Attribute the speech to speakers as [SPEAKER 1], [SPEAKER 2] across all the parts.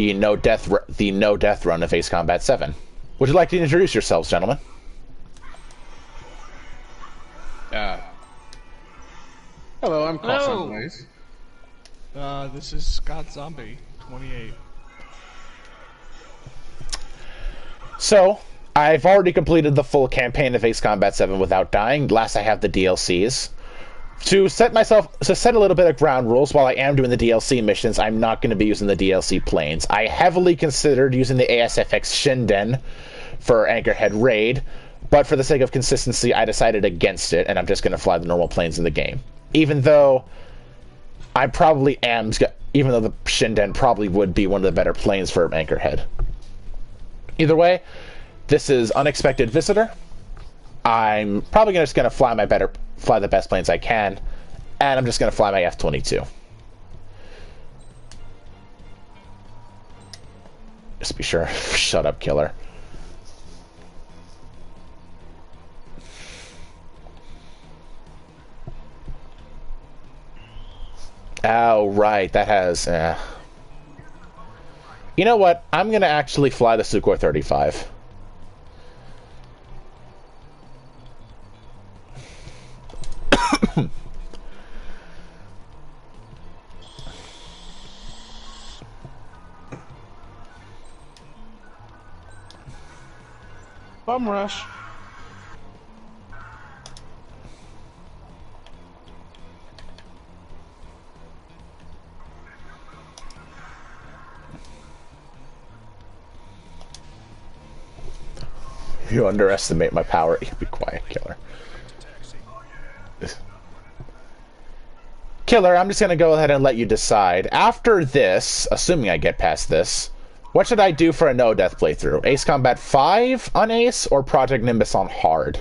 [SPEAKER 1] the no death run of Ace Combat 7. Would you like to introduce yourselves, gentlemen?
[SPEAKER 2] Hello, I'm Carson Blaze.
[SPEAKER 3] This is Scott Zombie, 28.
[SPEAKER 1] So, I've already completed the full campaign of Ace Combat 7 without dying. Last I have the DLCs. To set a little bit of ground rules, while I am doing the DLC missions, I'm not going to be using the DLC planes. I heavily considered using the ASFX Shinden for Anchorhead Raid, but for the sake of consistency, I decided against it, and I'm just going to fly the normal planes in the game. Even though the Shinden probably would be one of the better planes for Anchorhead. Either way, this is Unexpected Visitor. I'm probably just going to fly the best planes I can, and I'm just going to fly my F-22. Just be sure. Shut up, killer. Oh, right. That has... You know what? I'm going to actually fly the Sukhoi 35.
[SPEAKER 3] Bum rush.
[SPEAKER 1] You underestimate my power. You be quiet, killer. Killer, I'm just going to go ahead and let you decide. After this, assuming I get past this, what should I do for a no-death playthrough? Ace Combat 5 on Ace or Project Nimbus on Hard?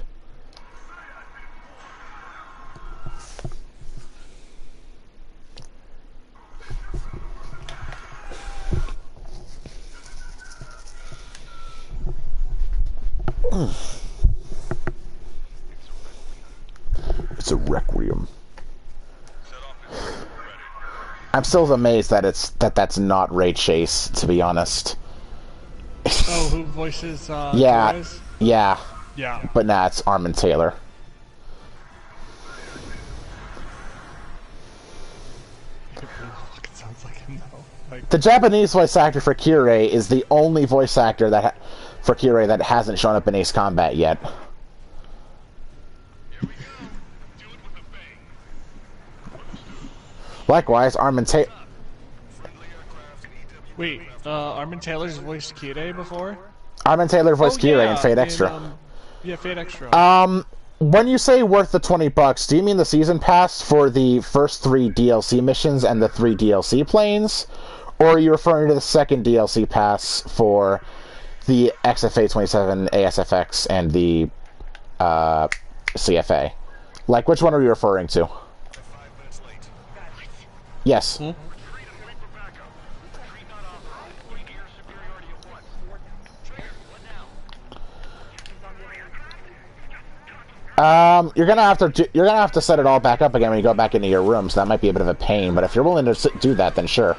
[SPEAKER 1] It's a requiem. I'm still amazed that that's not Ray Chase, to be honest.
[SPEAKER 3] Oh, who voices
[SPEAKER 1] yeah,
[SPEAKER 3] Torres?
[SPEAKER 1] yeah.
[SPEAKER 3] Yeah.
[SPEAKER 1] But nah, it's Armin Taylor.
[SPEAKER 3] It really fucking sounds like him though. Like...
[SPEAKER 1] The Japanese voice actor for Kirei is the only voice actor for Kirei that hasn't shown up in Ace Combat yet. Likewise, Armin Taylor.
[SPEAKER 3] Wait, Armin Taylor's voiced Kirei before?
[SPEAKER 1] Armin Taylor voiced Kirei in Fate Extra.
[SPEAKER 3] Yeah, Fate Extra.
[SPEAKER 1] When you say worth the $20, do you mean the season pass for the first 3 DLC missions and the 3 DLC planes? Or are you referring to the second DLC pass for the XFA-27 ASFX and the CFA? Like, which one are you referring to? Yes.
[SPEAKER 3] Hmm?
[SPEAKER 1] You're gonna have to set it all back up again when you go back into your room, so that might be a bit of a pain. But if you're willing to do that, then sure.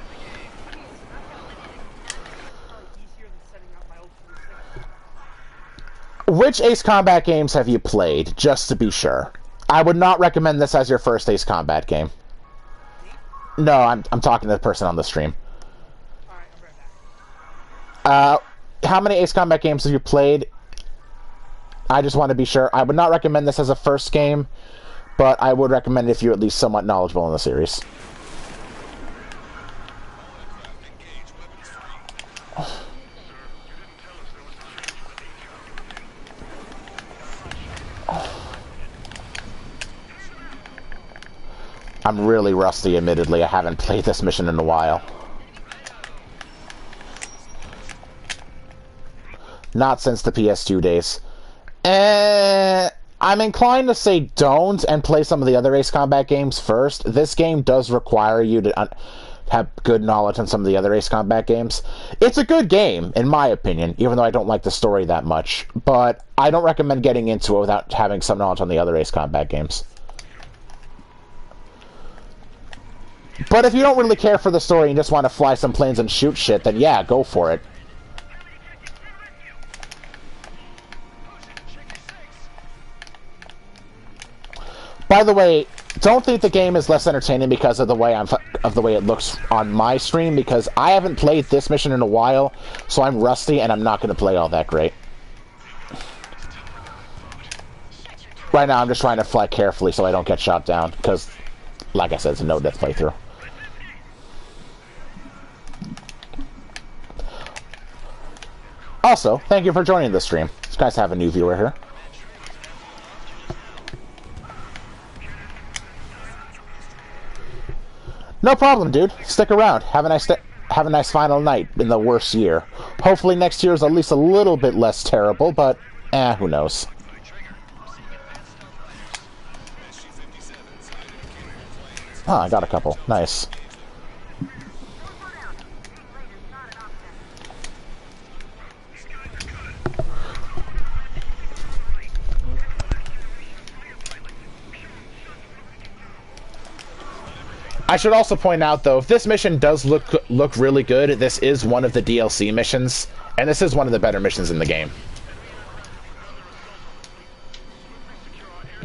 [SPEAKER 1] Which Ace Combat games have you played, just to be sure? I would not recommend this as your first Ace Combat game. No, I'm talking to the person on the stream. How many Ace Combat games have you played? I just want to be sure. I would not recommend this as a first game, but I would recommend it if you're at least somewhat knowledgeable in the series. I'm really rusty, admittedly. I haven't played this mission in a while. Not since the PS2 days. I'm inclined to say don't and play some of the other Ace Combat games first. This game does require you to have good knowledge on some of the other Ace Combat games. It's a good game, in my opinion, even though I don't like the story that much. But I don't recommend getting into it without having some knowledge on the other Ace Combat games. But if you don't really care for the story and just want to fly some planes and shoot shit, then yeah, go for it. By the way, don't think the game is less entertaining because of the way it looks on my stream, because I haven't played this mission in a while, so I'm rusty and I'm not going to play all that great. Right now, I'm just trying to fly carefully so I don't get shot down, because, like I said, it's a no-death playthrough. Also, thank you for joining the stream. It's nice to have a new viewer here. No problem, dude. Stick around. Have a nice final night in the worst year. Hopefully next year is at least a little bit less terrible, but who knows. Oh, I got a couple. Nice. I should also point out, though, if this mission does look really good, this is one of the DLC missions, and this is one of the better missions in the game.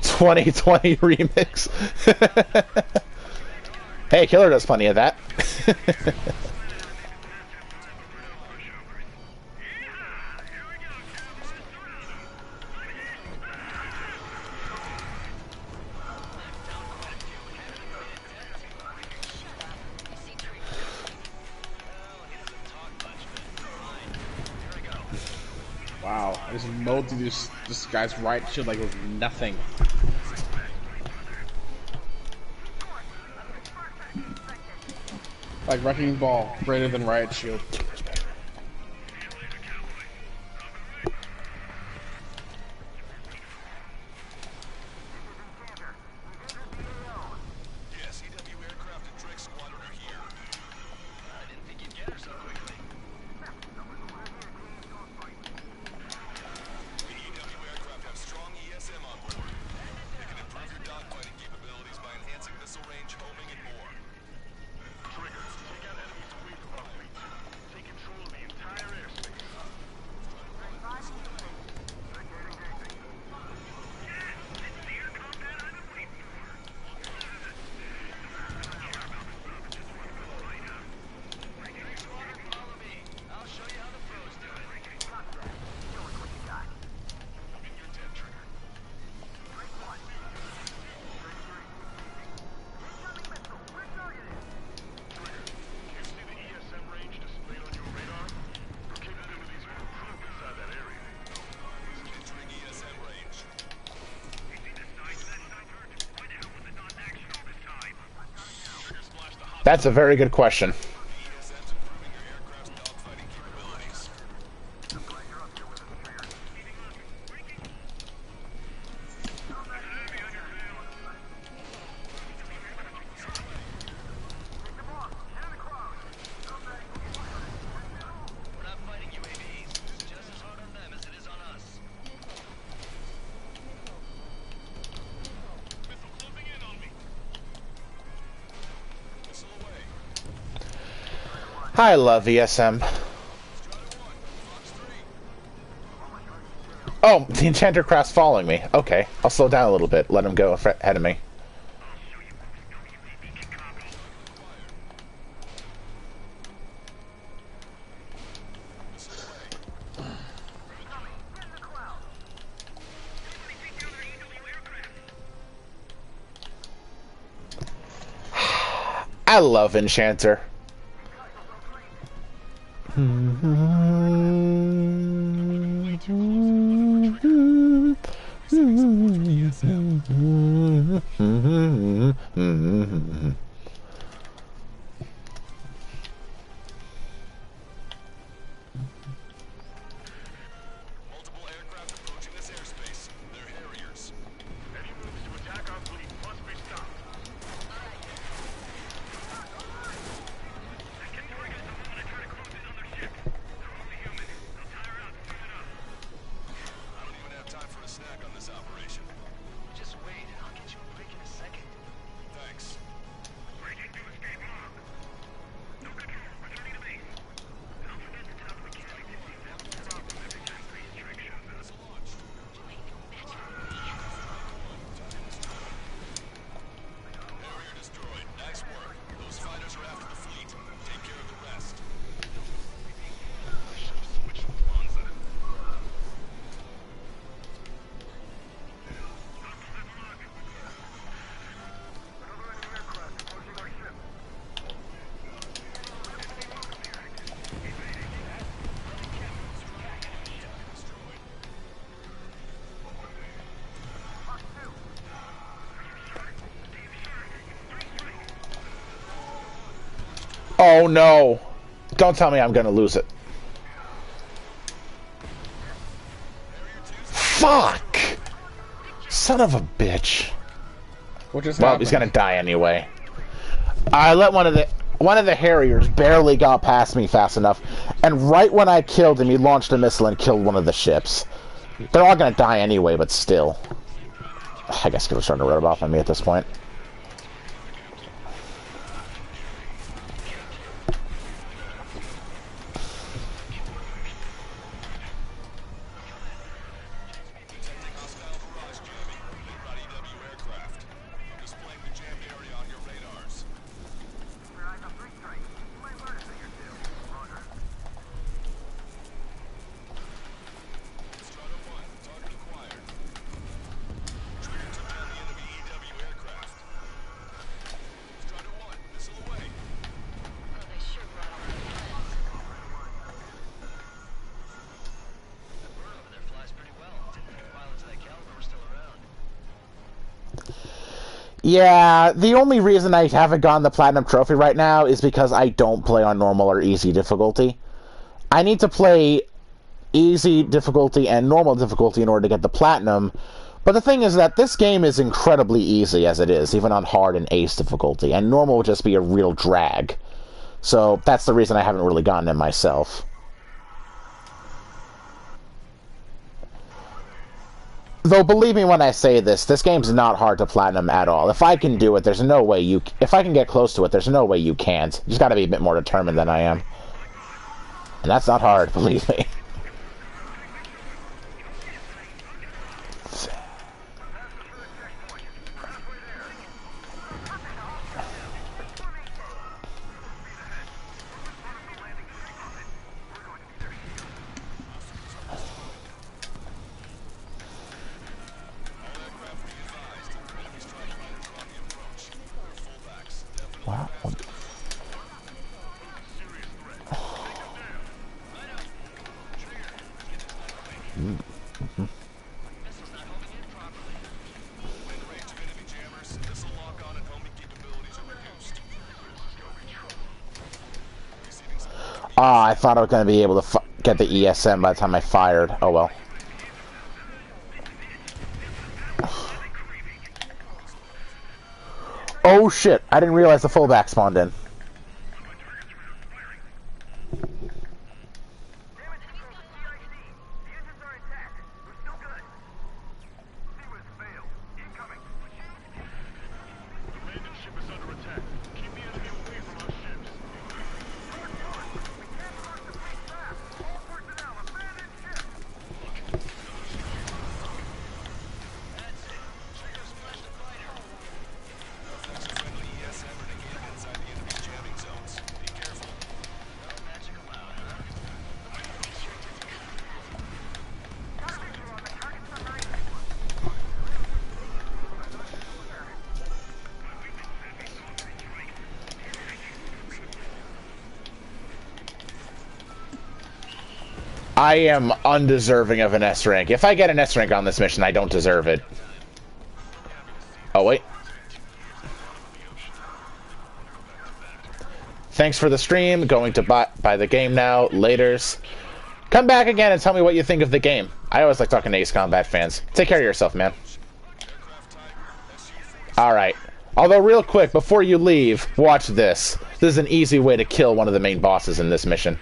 [SPEAKER 1] 2020 remix. Hey, Killer does plenty of that.
[SPEAKER 2] Wow, I just mowed through this guy's right shield like it was nothing. Like wrecking ball, greater than riot shield.
[SPEAKER 1] That's a very good question. I love ESM. Oh, the Enchanter Craft's following me. Okay, I'll slow down a little bit. Let him go ahead of me. I love Enchanter. Oh no! Don't tell me I'm gonna lose it. Fuck! Son of a bitch.
[SPEAKER 2] What just
[SPEAKER 1] Well,
[SPEAKER 2] happened?
[SPEAKER 1] he's gonna die anyway. I let one of the Harriers barely got past me fast enough, and right when I killed him, he launched a missile and killed one of the ships. They're all gonna die anyway, but still. I guess they're starting to rub off on me at this point. Yeah, the only reason I haven't gotten the Platinum Trophy right now is because I don't play on normal or easy difficulty. I need to play easy difficulty and normal difficulty in order to get the Platinum, but the thing is that this game is incredibly easy as it is, even on hard and ace difficulty, and normal would just be a real drag. So that's the reason I haven't really gotten it myself. Though, believe me when I say this, this game's not hard to platinum at all. If I can do it, there's no way you... If I can get close to it, there's no way you can't. You just gotta be a bit more determined than I am. And that's not hard, believe me. Wow. Ah, I thought I was going to be able to get the ESM by the time I fired. Oh well. Oh shit, I didn't realize the fullback spawned in. I am undeserving of an S rank. If I get an S rank on this mission, I don't deserve it. Oh, wait. Thanks for the stream. Going to buy the game now. Laters. Come back again and tell me what you think of the game. I always like talking to Ace Combat fans. Take care of yourself, man. Alright. Although, real quick, before you leave, watch this. This is an easy way to kill one of the main bosses in this mission.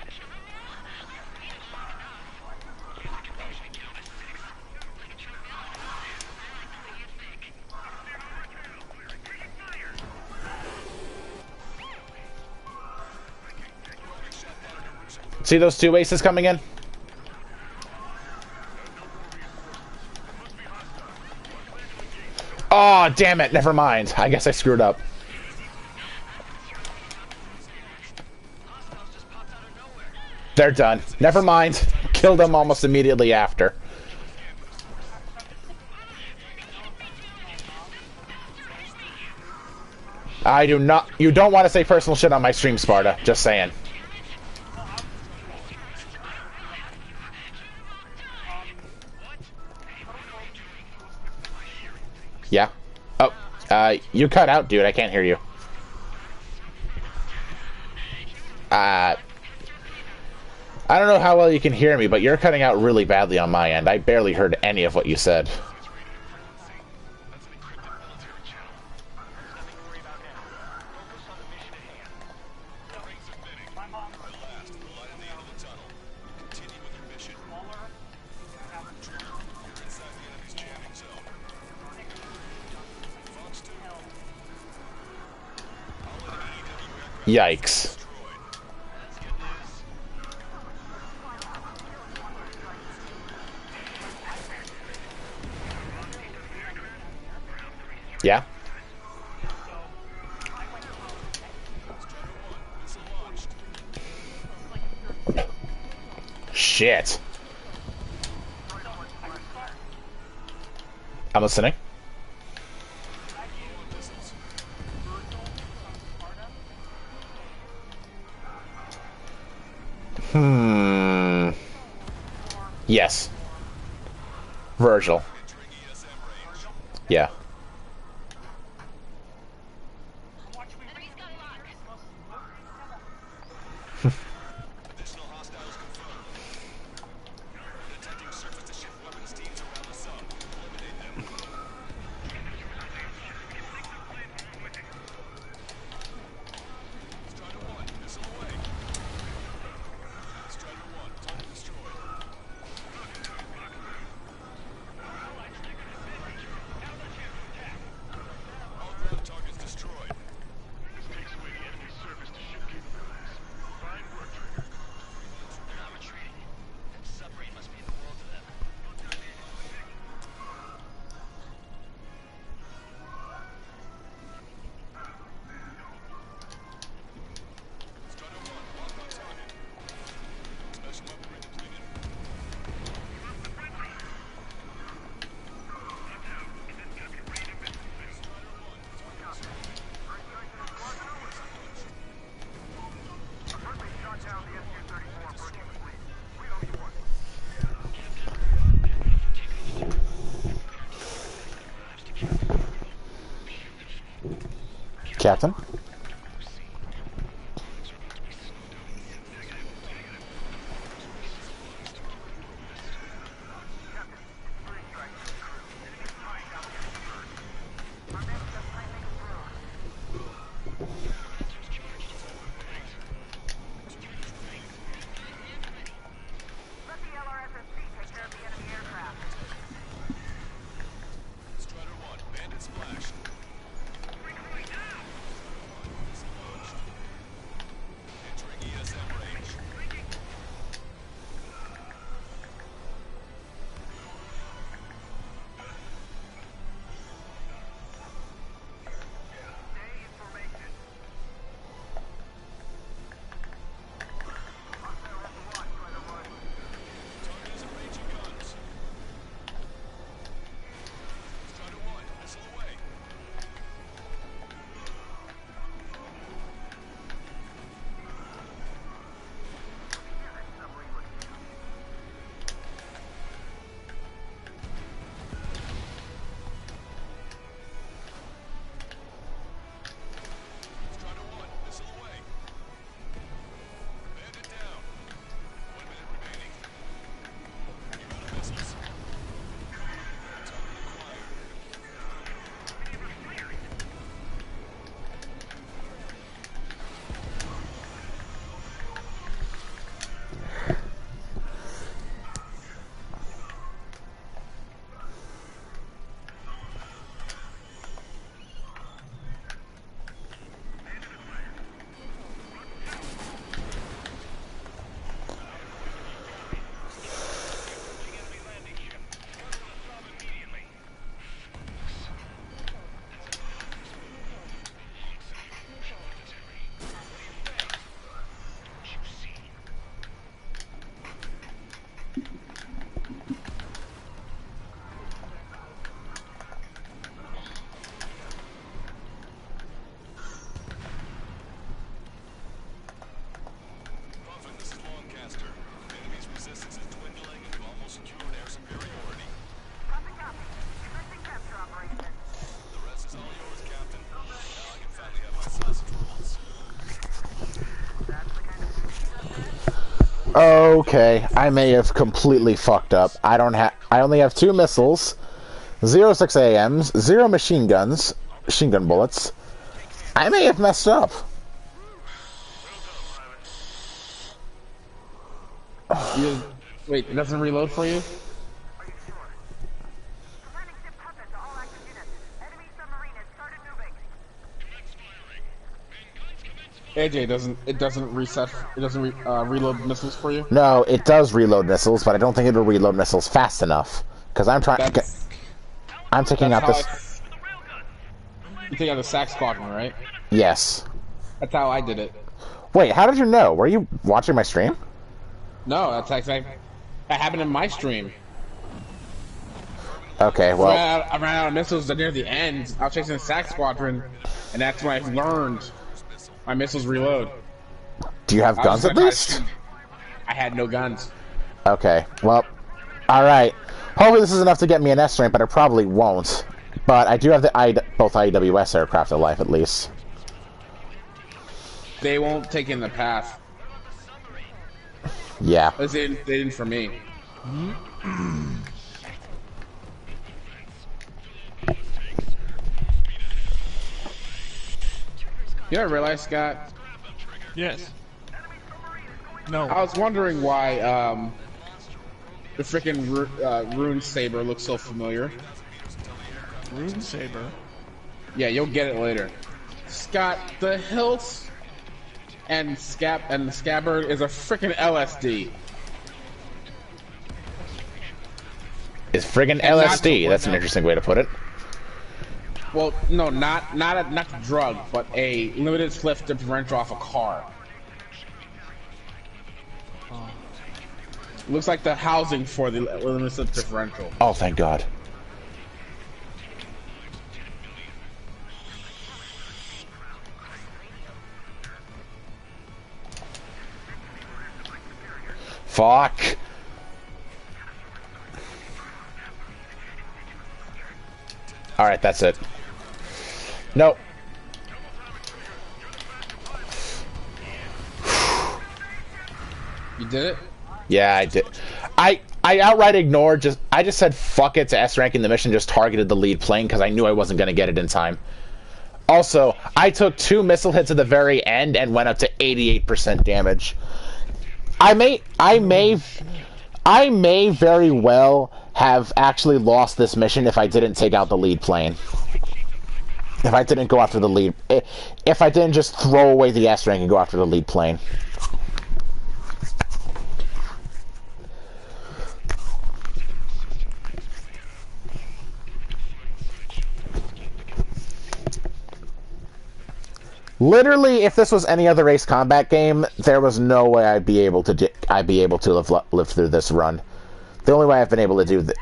[SPEAKER 1] See those two aces coming in? Oh, damn it. Never mind. I guess I screwed up. They're done. Never mind. Killed them almost immediately after. I do not... You don't want to say personal shit on my stream, Sparta. Just saying. Yeah? Oh, you cut out, dude. I can't hear you. I don't know how well you can hear me, but you're cutting out really badly on my end. I barely heard any of what you said. Yikes. Yeah? Shit. I'm listening. Yes. Virgil. Yeah. Captain? Okay, I may have completely fucked up. I only have 2 missiles, 0 6AMs, 0 machine gun bullets. I may have messed up.
[SPEAKER 2] Wait, it doesn't reload for you? AJ, it doesn't reset. It doesn't reload missiles for you.
[SPEAKER 1] No, it does reload missiles, but I don't think it'll reload missiles fast enough. Because I'm trying. I'm taking out this.
[SPEAKER 2] You take out the SAC squadron, right?
[SPEAKER 1] Yes.
[SPEAKER 2] That's how I did it.
[SPEAKER 1] Wait, how did you know? Were you watching my stream?
[SPEAKER 2] No, that's exactly. That happened in my stream.
[SPEAKER 1] Okay, well.
[SPEAKER 2] I ran out of missiles near the end. I was chasing the SAC squadron, and that's when I learned my missiles reload.
[SPEAKER 1] Do you have guns at least?
[SPEAKER 2] I had no guns.
[SPEAKER 1] Okay, well, alright. Hopefully this is enough to get me an S rank, but it probably won't. But I do have both IWS aircraft alive at least.
[SPEAKER 2] They won't take in the path.
[SPEAKER 1] Yeah.
[SPEAKER 2] They didn't for me. You know what I realized, Scott?
[SPEAKER 3] Yes. No.
[SPEAKER 2] I was wondering why the freaking Rune Saber looks so familiar.
[SPEAKER 3] Rune Saber?
[SPEAKER 2] Yeah, you'll get it later. Scott, the hilt and the scabbard is a freaking LSD.
[SPEAKER 1] It's friggin' LSD. That's an interesting way to put it.
[SPEAKER 2] Well, no, not a drug, but a limited slip differential off a car. Looks like the housing for the limited slip differential.
[SPEAKER 1] Oh, thank God. Fuck. Alright, that's it. Nope.
[SPEAKER 2] You did it?
[SPEAKER 1] Yeah, I did. I outright ignored, I just said fuck it to S ranking the mission, just targeted the lead plane because I knew I wasn't going to get it in time. Also, I took 2 missile hits at the very end and went up to 88% damage. I may very well have actually lost this mission if I didn't take out the lead plane. If I didn't go after the lead... If I didn't just throw away the S rank and go after the lead plane. Literally, if this was any other Ace Combat game, there was no way I'd be able to live through this run. The only way I've been able to do that.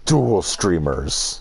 [SPEAKER 1] Dual streamers.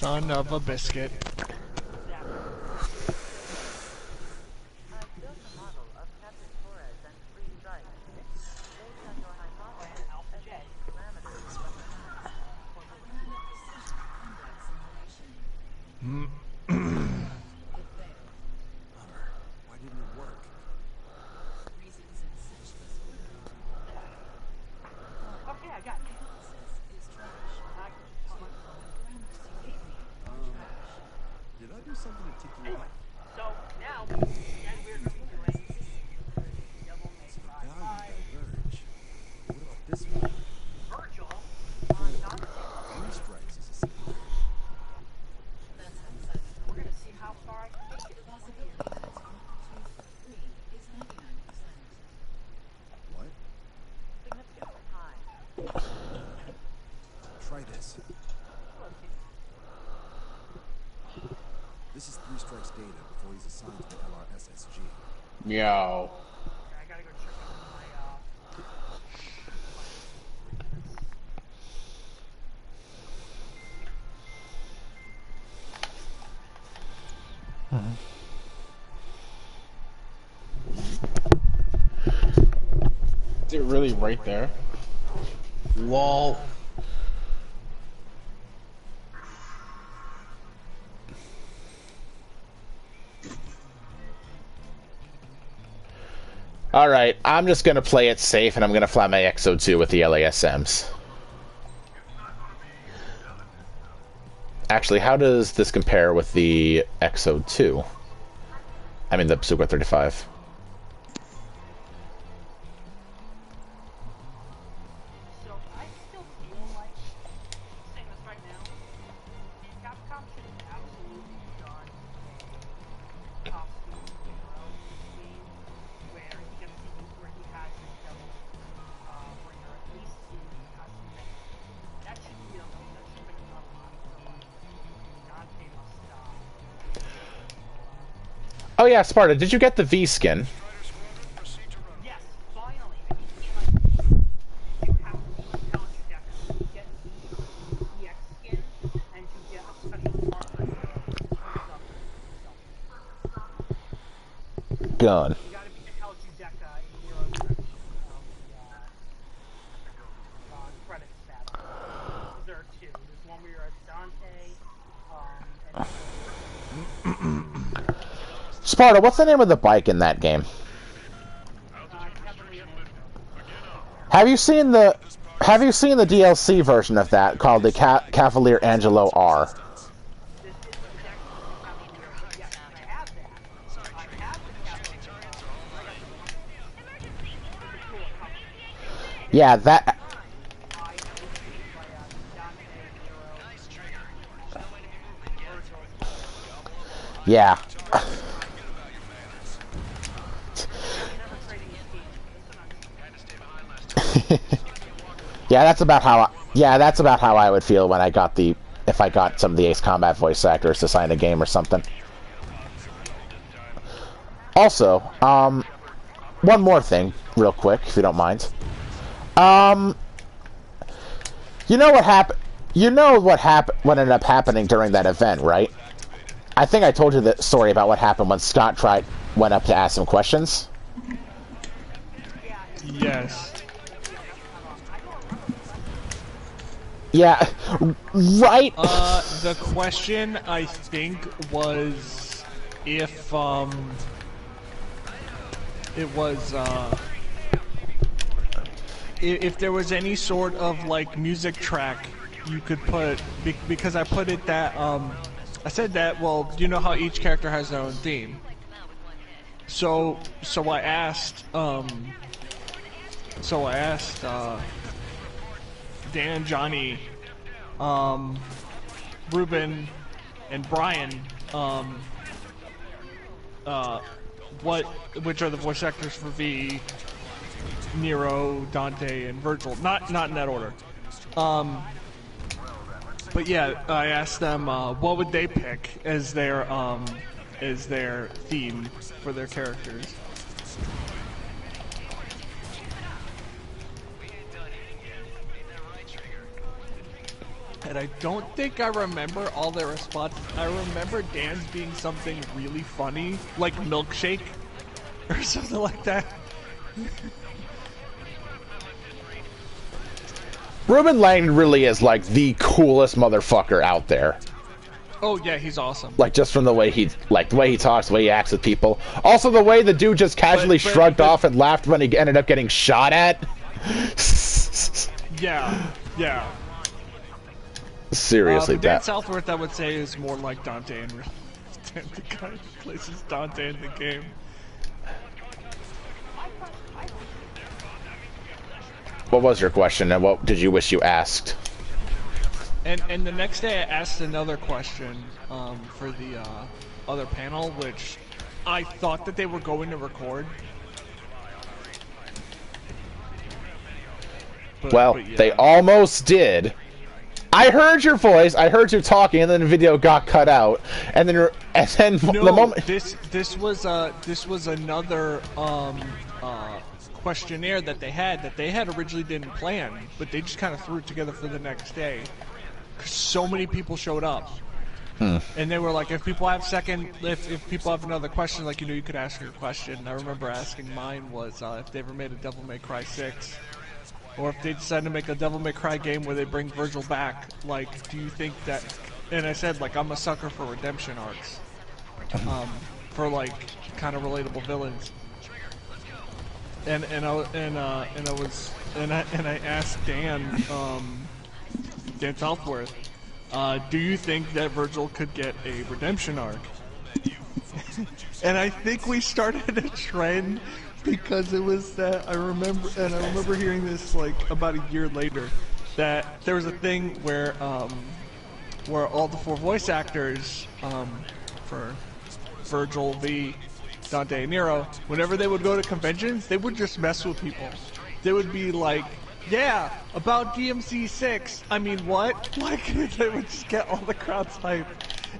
[SPEAKER 3] Son of a biscuit.
[SPEAKER 4] This is 3 Strikes data before he's assigned to the LRSSG.
[SPEAKER 2] Yo.
[SPEAKER 5] I gotta go check out
[SPEAKER 2] Is it really right there?
[SPEAKER 1] Lol. Alright, I'm just gonna play it safe and I'm gonna fly my XO2 with the LASMs. Actually, how does this compare with the XO2? I mean the Super 35.
[SPEAKER 5] So I still feel like, saying this right now, Capcom should have absolutely done a costume hero game where he gets to use where he has his devil bringer at least in costume mix. That should be that should make enough money for like Dante must stop.
[SPEAKER 1] Oh yeah, Sparta, did you get the V skin?
[SPEAKER 5] Yes, finally. I mean, you have to tell us your deck to get the EX skin and to get a special mark that comes up.
[SPEAKER 1] Gun.
[SPEAKER 5] You gotta beat the Hell Judeca in Hero section of the credits battle. There are two. There's one where you're as Dante, and
[SPEAKER 1] Sparta, what's the name of the bike in that game? Have you seen the DLC version of that called the Cavalier Angelo R?
[SPEAKER 5] this is exactly Cavalier. Yes, I have that. I have the Cavalier. It's a cool cover.
[SPEAKER 1] Yeah, that.
[SPEAKER 5] I have received by Dante, Hero,
[SPEAKER 1] Yeah. Yeah, that's about how I would feel when I got if I got some of the Ace Combat voice actors to sign a game or something. Also, one more thing, real quick, if you don't mind. You know what happened? You know what ended up happening during that event, right? I think I told you the story about what happened when Scott went up to ask some questions.
[SPEAKER 3] Yes.
[SPEAKER 1] Yeah, right?
[SPEAKER 3] The question, I think, was if, if there was any sort of, like, music track you could put, because I put it that, I said that, well, you know how each character has their own theme? So I asked, Dan, Johnny, Ruben, and Brian, which are the voice actors for V, Nero, Dante, and Virgil. Not in that order. But yeah, I asked them what would they pick as their theme for their characters. And I don't think I remember all their responses. I remember Dan's being something really funny, like milkshake, or something like that.
[SPEAKER 1] Ruben Lang really is like the coolest motherfucker out there.
[SPEAKER 3] Oh yeah, he's awesome.
[SPEAKER 1] Like just from the way he talks, the way he acts with people. Also the way the dude just casually shrugged off and laughed when he ended up getting shot at.
[SPEAKER 3] Yeah.
[SPEAKER 1] Seriously,
[SPEAKER 3] Dan Southworth, I would say, is more like Dante in real life. The guy who plays as Dante in the game.
[SPEAKER 1] What was your question, and what did you wish you asked?
[SPEAKER 3] And the next day I asked another question for the other panel, which I thought that they were going to record. But yeah.
[SPEAKER 1] They almost did. I heard your voice, I heard you talking, and then the video got cut out, and then And then the
[SPEAKER 3] No,
[SPEAKER 1] moment
[SPEAKER 3] this was another questionnaire that they had originally didn't plan, but they just kind of threw it together for the next day. 'Cause so many people showed up. And they were like, if people have another question, like, you could ask your question. I remember asking mine was if they ever made a Devil May Cry 6, or if they decide to make a Devil May Cry game where they bring Virgil back, like, do you think that? And I said, like, I'm a sucker for redemption arcs, for like kind of relatable villains. And I asked Dan Southworth. Do you think that Virgil could get a redemption arc? And I think we started a trend because it was that I remember hearing this like about a year later, that there was a thing where all the 4 voice actors for Virgil, V, Dante, and Nero, whenever they would go to conventions, they would just mess with people. They would be like, yeah, about DMC6. I mean, what? Like, they would just get all the crowds hyped.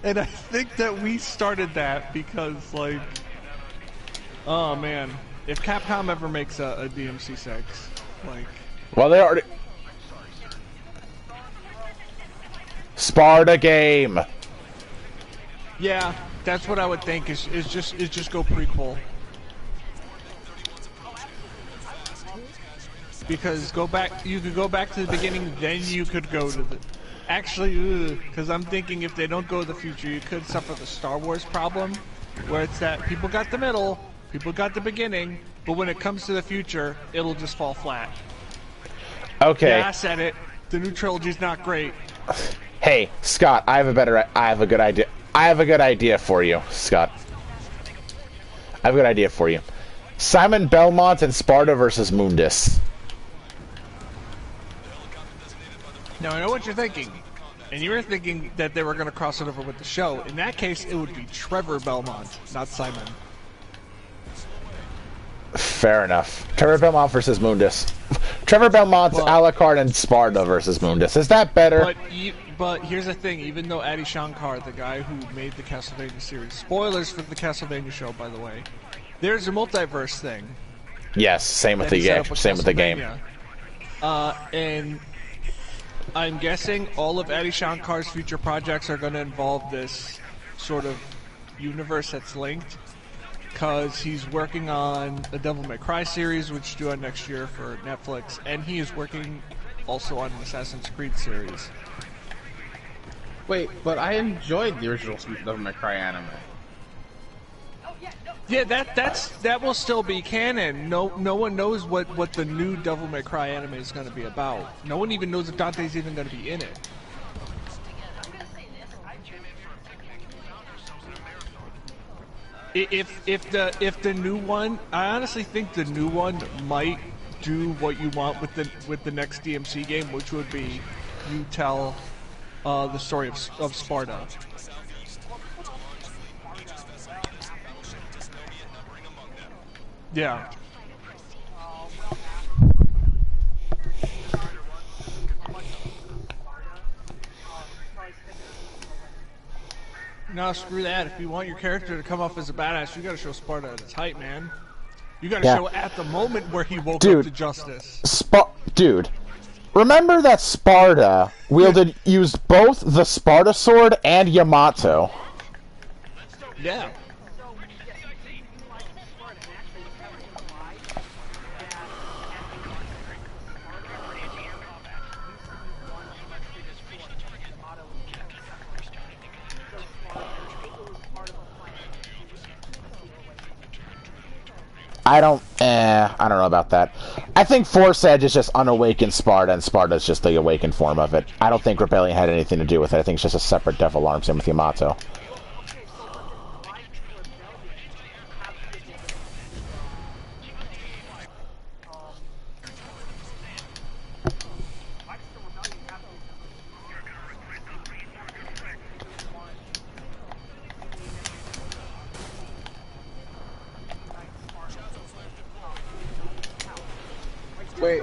[SPEAKER 3] And I think that we started that because, like, oh man, if Capcom ever makes a DMC6, like,
[SPEAKER 1] well, they already Sparta game.
[SPEAKER 3] yeah, that's what I would think. Is just go prequel. Because you could go back to the beginning, then you could go to the... Actually, because I'm thinking if they don't go to the future, you could suffer the Star Wars problem, where it's that people got the middle, people got the beginning, but when it comes to the future, it'll just fall flat.
[SPEAKER 1] Okay.
[SPEAKER 3] Yeah, I said it. The new trilogy's not great.
[SPEAKER 1] Hey, Scott, I have a good idea. I have a good idea for you, Scott. I have a good idea for you. Simon Belmont and Sparta versus Mundus.
[SPEAKER 3] Now, I know what you're thinking, and you were thinking that they were going to cross it over with the show. In that case, it would be Trevor Belmont, not Simon.
[SPEAKER 1] Fair enough. Trevor Belmont versus Mundus. Trevor Belmont's a la carte and Sparta versus Mundus. Is that better?
[SPEAKER 3] But here's the thing, even though Adi Shankar, the guy who made the Castlevania series, spoilers for the Castlevania show, by the way, there's a multiverse thing.
[SPEAKER 1] Yes, same with the game. Same with the game.
[SPEAKER 3] And I'm guessing all of Adi Shankar's future projects are going to involve this sort of universe that's linked, because he's working on the Devil May Cry series, which is due out next year for Netflix, and he is working also on an Assassin's Creed series.
[SPEAKER 2] Wait, but I enjoyed the original Devil May Cry anime.
[SPEAKER 3] Yeah, that will still be canon. No one knows what the new Devil May Cry anime is going to be about. No one even knows if Dante's even going to be in it. If the new one, I honestly think the new one might do what you want with the next DMC game, which would be you tell the story of Sparta. Yeah. No, screw that. If you want your character to come off as a badass, you gotta show Sparta at its height, man. You gotta show at the moment where he woke up to justice.
[SPEAKER 1] Dude, remember that Sparta used both the Sparta sword and Yamato.
[SPEAKER 3] Yeah.
[SPEAKER 1] I don't know about that. I think Force Edge is just unawakened Sparta, and Sparta is just the awakened form of it. I don't think Rebellion had anything to do with it. I think it's just a separate Devil Arm, same with Yamato.
[SPEAKER 2] Wait.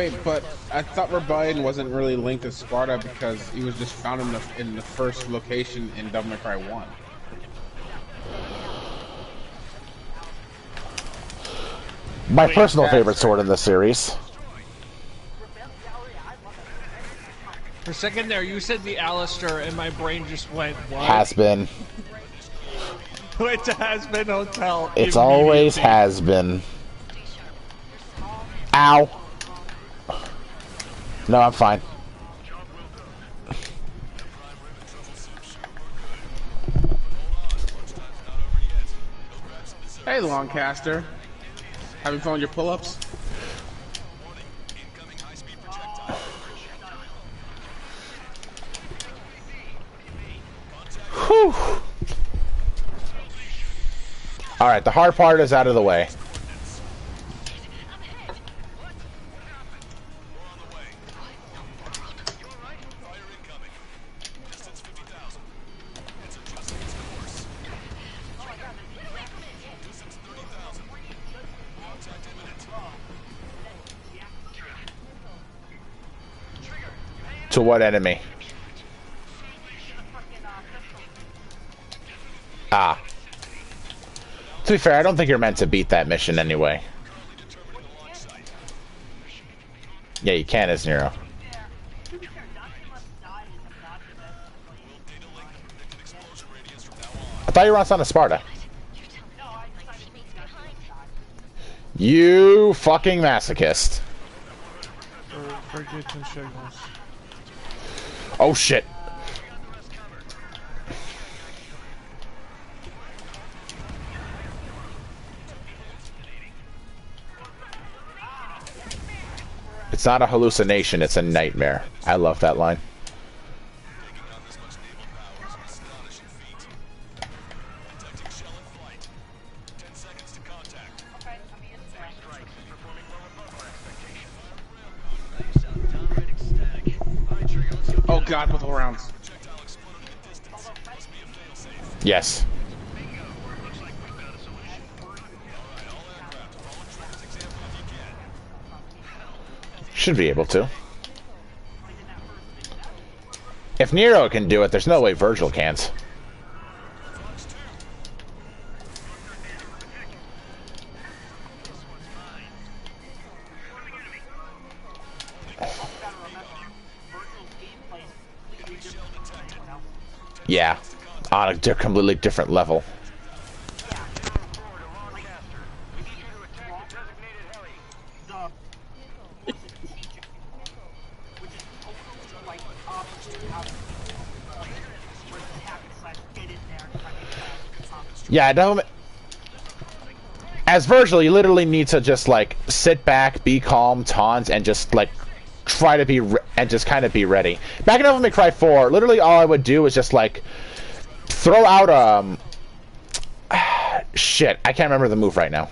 [SPEAKER 2] Wait, but I thought Rebellion wasn't really linked to Sparta because he was just found in the first location in Devil May Cry 1.
[SPEAKER 1] My personal favorite sword in the series.
[SPEAKER 3] For a second there, you said the Alistair, and my brain just went, what?
[SPEAKER 1] Has been.
[SPEAKER 3] It has been Hotel.
[SPEAKER 1] It's always has been. Ow. No, I'm fine.
[SPEAKER 2] Hey, Longcaster. Having fun with your pull-ups?
[SPEAKER 1] Whew. Alright, the hard part is out of the way. To what enemy? Ah. To be fair, I don't think you're meant to beat that mission anyway. Yeah, you can as Nero. I thought you were on Son of Sparta. You fucking masochist.
[SPEAKER 3] For getting signals.
[SPEAKER 1] Oh shit. It's not a hallucination, it's a nightmare. I love that line.
[SPEAKER 2] Oh god, multiple rounds.
[SPEAKER 1] Yes. Should be able to. If Nero can do it, there's no way Virgil can't. Yeah, on a completely different level. Yeah, I don't. As Virgil, you literally need to just like sit back, be calm, taunt, and just like try to be and just kind of be ready. Back in Devil May Cry 4, literally all I would do was just like throw out shit. I can't remember the move right now.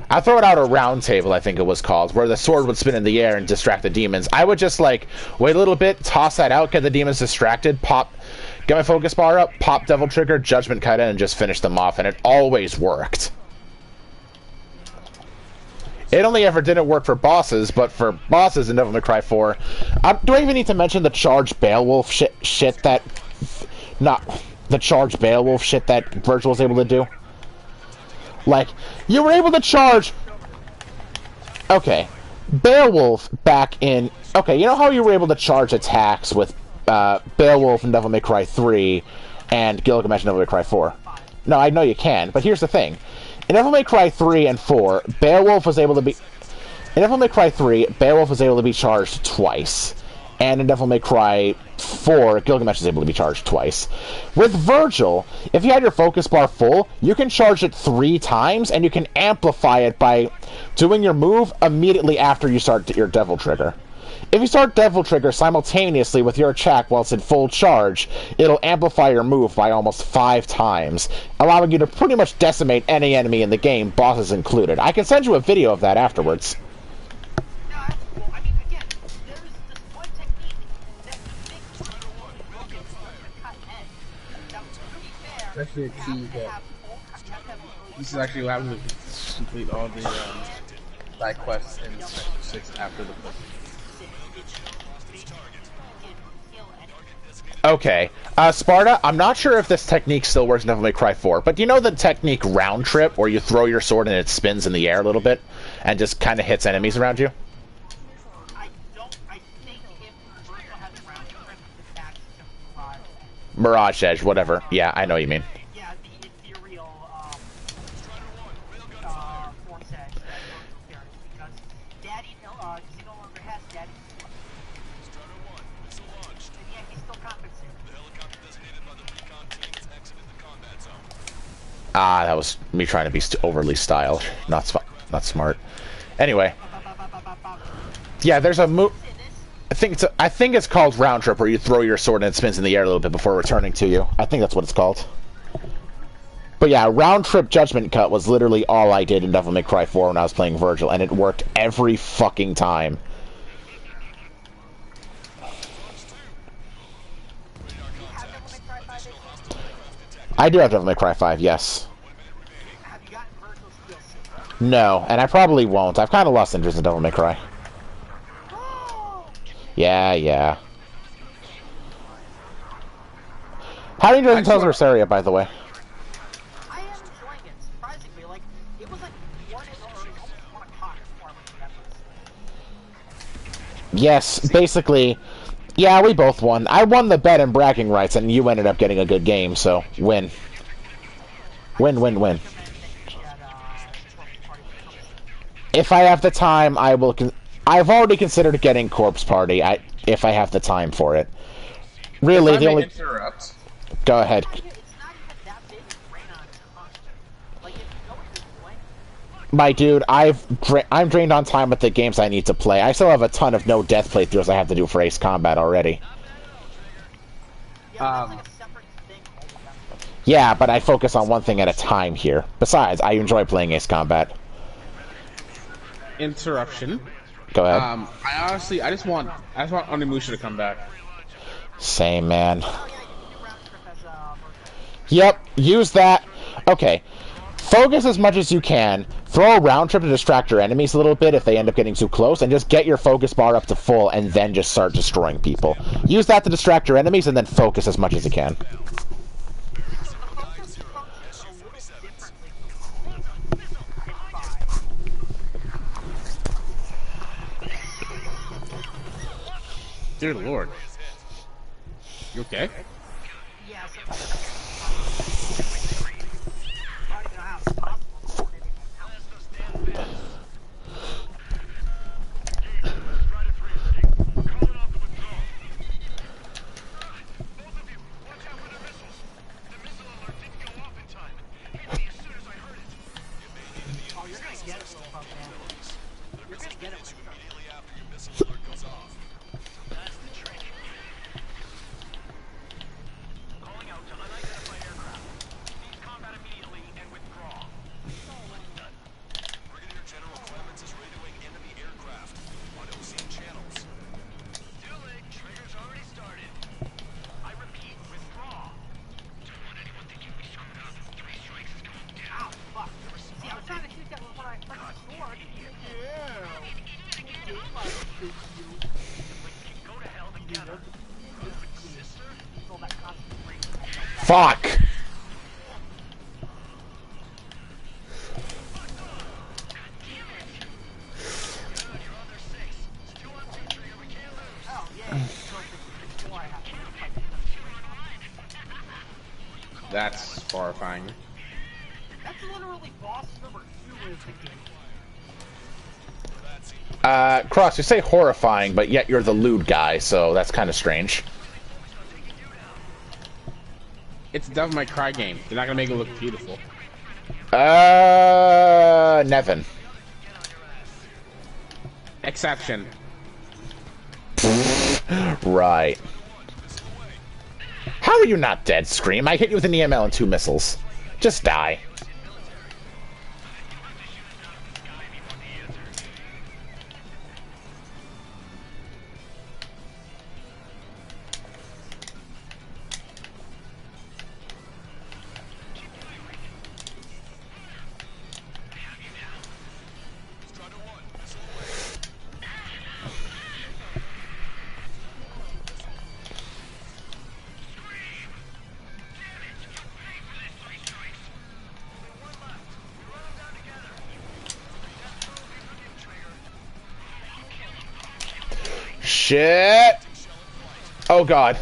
[SPEAKER 1] I throw it out a round table, I think it was called, where the sword would spin in the air and distract the demons. I would just like wait a little bit, toss that out, get the demons distracted, pop. Get my focus bar up, pop Devil Trigger, Judgment Cut in, and just finish them off, and it always worked. It only ever didn't work for bosses, but for bosses in Devil May Cry 4... do I even need to mention the charged Beowulf shit that... Not... The charged Beowulf shit that Virgil was able to do? Like, you were able to charge... Okay. Beowulf back in... Okay, you know how you were able to charge attacks with Beowulf in Devil May Cry 3 and Gilgamesh in Devil May Cry 4? No, I know you can, but here's the thing. In Devil May Cry 3 and 4, Beowulf was able to be... In Devil May Cry 3, Beowulf was able to be charged twice. And in Devil May Cry 4, Gilgamesh is able to be charged twice. With Virgil, if you had your focus bar full, you can charge it 3 times, and you can amplify it by doing your move immediately after you start your Devil Trigger. If you start Devil Trigger simultaneously with your attack while it's in full charge, it'll amplify your move by almost 5 times, allowing you to pretty much decimate any enemy in the game, bosses included. I can send you a video of that afterwards.
[SPEAKER 2] Actually a key that this is actually allowing me to complete all the side quests in Section 6 after the push.
[SPEAKER 1] Okay. Sparta, I'm not sure if this technique still works in Devil May Cry 4, but do you know the technique round trip, where you throw your sword and it spins in the air a little bit, and just kind of hits enemies around you?
[SPEAKER 5] I think if Virgil has a round trip, that's just Mirage.
[SPEAKER 1] Mirage Edge, whatever. Yeah, I know what you mean.
[SPEAKER 5] Yeah, the ethereal, force edge that Virgil carries, because Daddy, he no longer has Daddy. And yet he's still compensated.
[SPEAKER 1] Ah, that was me trying to be overly stylish. Not smart. Anyway. Yeah, there's a move. I think it's called round trip, where you throw your sword and it spins in the air a little bit before returning to you. I think that's what it's called. But yeah, round trip judgment cut was literally all I did in Devil May Cry 4 when I was playing Virgil, and it worked every fucking time. I do have Devil May Cry 5, yes.
[SPEAKER 5] Have you gotten Virgil's DLC?
[SPEAKER 1] No, and I probably won't. I've kind of lost interest in Devil May Cry. Yeah. How are you doing Tales of Berseria, by the way?
[SPEAKER 5] I am enjoying it, surprisingly. Like, it was like 1 o'clock before I went to that.
[SPEAKER 1] Yes, basically. Yeah, we both won. I won the bet and bragging rights, and you ended up getting a good game, so win. Win. If I have the time, I will... I've already considered getting Corpse Party, if I have the time for it. Really, the only...
[SPEAKER 2] Interrupt.
[SPEAKER 1] Go ahead.
[SPEAKER 5] It's not even that big of a drain on your mind. Like, if you know what you're doing,
[SPEAKER 1] My dude, I'm drained on time with the games I need to play. I still have a ton of no-death playthroughs I have to do for Ace Combat already.
[SPEAKER 5] yeah, that's like a separate thing altogether.
[SPEAKER 1] Yeah, but I focus on one thing at a time here. Besides, I enjoy playing Ace Combat.
[SPEAKER 2] Interruption.
[SPEAKER 1] Go ahead.
[SPEAKER 2] I just want Onimusha to come back.
[SPEAKER 1] Same, man.
[SPEAKER 5] Oh, yeah, you can do round trip as, Virgil.
[SPEAKER 1] Yep, use that. Okay. Focus as much as you can. Throw a round trip to distract your enemies a little bit if they end up getting too close, and just get your focus bar up to full, and then just start destroying people. Use that to distract your enemies, and then focus as much as you can.
[SPEAKER 2] Dear Lord. You okay?
[SPEAKER 5] Yeah, so I don't know how it's possible. Oh, you're gonna get it, little punk man. You're gonna get it when it starts. Ow, fuck. See, I was trying to shoot that when I pressed the sword. All that concentration.
[SPEAKER 1] Fuck!
[SPEAKER 5] Oh, yeah. So before I have to fight
[SPEAKER 2] That's horrifying.
[SPEAKER 5] That's literally boss number 2 is the game.
[SPEAKER 1] Cross, you say horrifying, but yet you're the lewd guy, so that's kind of strange.
[SPEAKER 2] It's a Devil May Cry game. They're not gonna make it look beautiful.
[SPEAKER 1] Nevin.
[SPEAKER 2] Exception.
[SPEAKER 1] Right. How are you not dead, Scream? I hit you with an EML and 2 missiles. Just die. Shit! Oh god.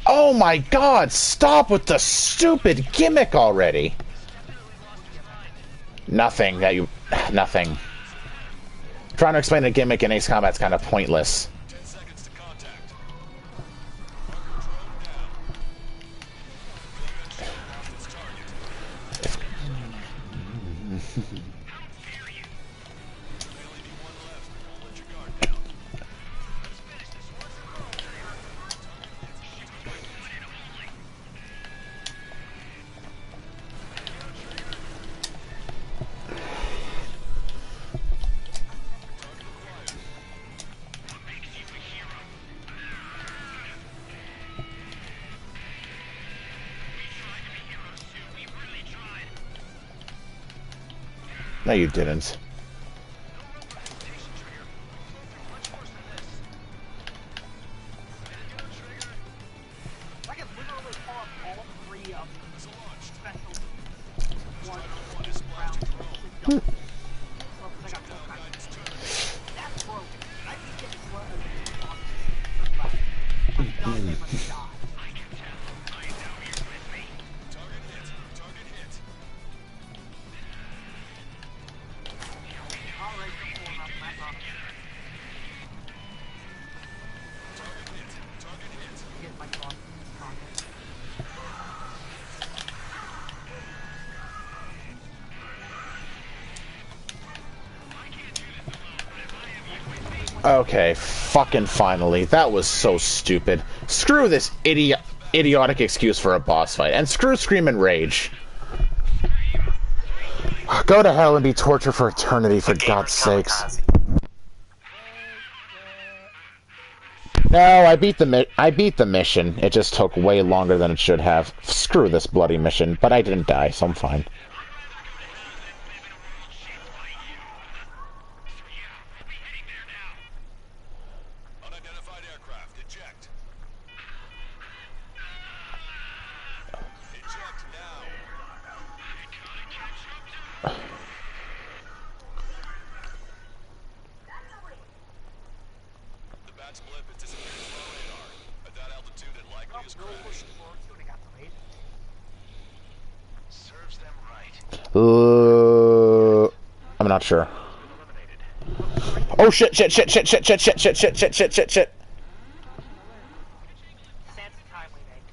[SPEAKER 1] Oh my god, stop with the stupid gimmick already. Nothing that you... Nothing. Trying to explain a gimmick in Ace Combat's kind of pointless. No, you didn't.
[SPEAKER 5] I can literally pull up all three of the special ones round. I got full contact. That's broken. I can get slow I'm done with my shot. Alright, come on, I'm on it. Get my cross.
[SPEAKER 1] Okay, fucking finally. That was so stupid. Screw this idiotic excuse for a boss fight, and screw Scream and Rage. Go to hell and be tortured for eternity, for God's sakes. No, I beat the mission. It just took way longer than it should have. Screw this bloody mission, but I didn't die, so I'm fine. I'm not sure. Oh shit, shit, shit, shit, shit, shit, shit, shit, shit, shit, shit, shit, shit.
[SPEAKER 5] That's timely, mate.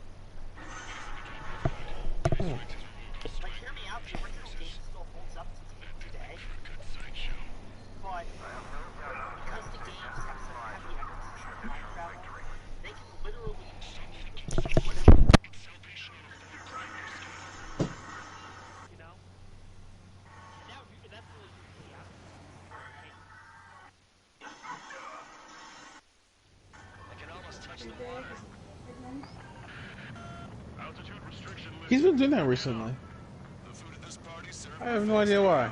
[SPEAKER 5] Like, hear me out, the original game still holds up today. But, because the games have such heavy emphasis on time travel, they can literally change whatever. You know? Now, that's really, yeah.
[SPEAKER 2] He's been doing that recently. I have no idea why.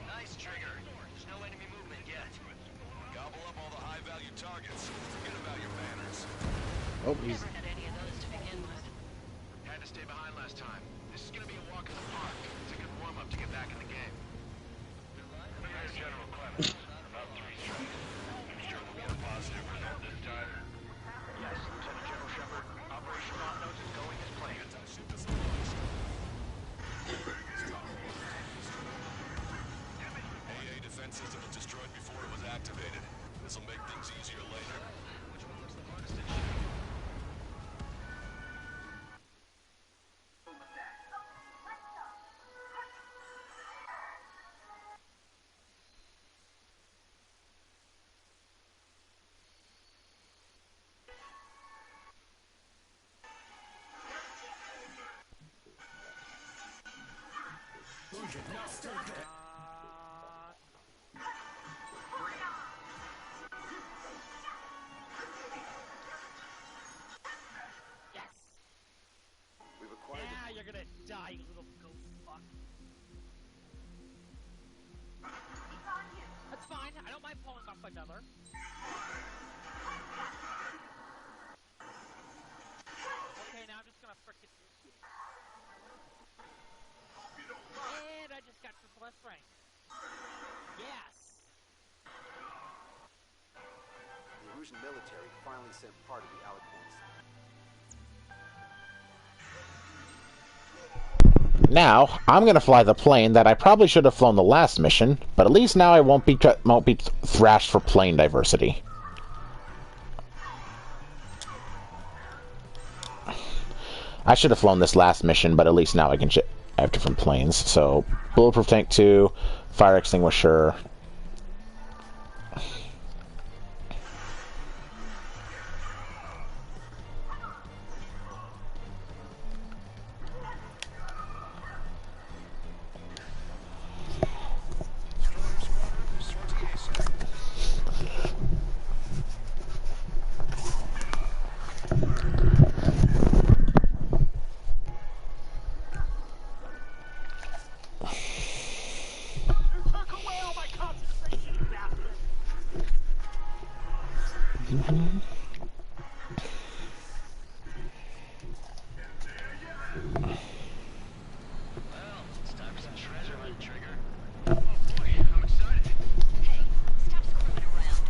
[SPEAKER 6] Nice trigger. There's no enemy movement yet. Gobble up all the high-value targets. Forget about your banners.
[SPEAKER 2] Oh, he's...
[SPEAKER 6] Had any of those to begin with. Had to stay behind last time. This is gonna be a walk in the park. It's a good warm-up to get back in the game. General Clemens, about 3 strikes. Sure we'll get a positive result this time? Yes, Lieutenant General Shepard. Operation Hot Notes is going as planned. AA defense system was destroyed before it was activated. This'll make things easier later. Which one looks the hardest to shoot?
[SPEAKER 5] Yes.
[SPEAKER 4] We've acquired
[SPEAKER 5] Yeah, you're gonna die, you little ghost fuck. That's fine. I don't mind pulling off another. Okay, now I'm just gonna frickin' and I just got triple S rank. Yes.
[SPEAKER 4] the Erusian military finally sent part of the Alicorns.
[SPEAKER 1] Now, I'm gonna fly the plane that I probably should have flown the last mission, but at least now I won't be thrashed for plane diversity. I should have flown this last mission, but at least now I can have different planes. So, Bulletproof Tank 2, Fire Extinguisher.
[SPEAKER 6] It's time for some treasure hunt, Trigger. Oh boy, I'm excited.
[SPEAKER 7] Hey, stop screwing around.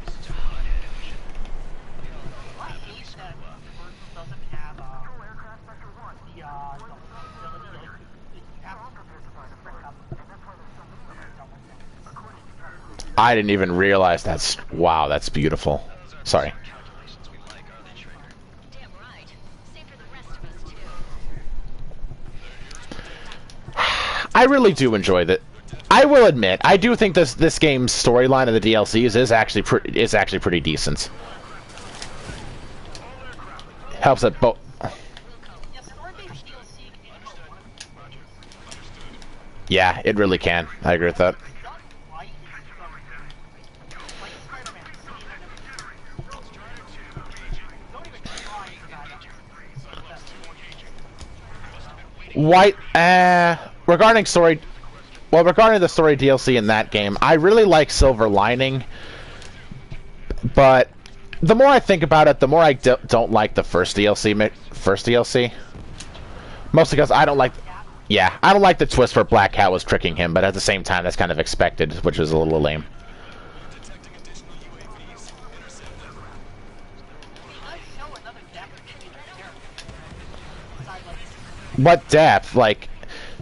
[SPEAKER 6] This is a hot-headed mission.
[SPEAKER 5] I hate that Versus doesn't have the ability like you have to frick up.
[SPEAKER 1] I didn't even realize that's... Wow, that's beautiful. Sorry.
[SPEAKER 6] Calculations we like, are they, Trigger?
[SPEAKER 7] Damn right. Same for the rest of us, too.
[SPEAKER 1] I really do enjoy that. I will admit, I do think this game's storyline of the DLCs is actually pretty decent. Helps that both.
[SPEAKER 5] Yes, story-based DLC can
[SPEAKER 1] Yeah, it really can. I agree with that.
[SPEAKER 5] done right. Like Spider-Man, don't even try that.
[SPEAKER 1] White. Regarding story. Well, regarding the story DLC in that game, I really like Silver Lining, but the more I think about it, the more I don't like the first DLC. Mostly because I don't like... Yeah, I don't like the twist where Black Cat was tricking him, but at the same time, that's kind of expected, which is a little lame. What depth? Like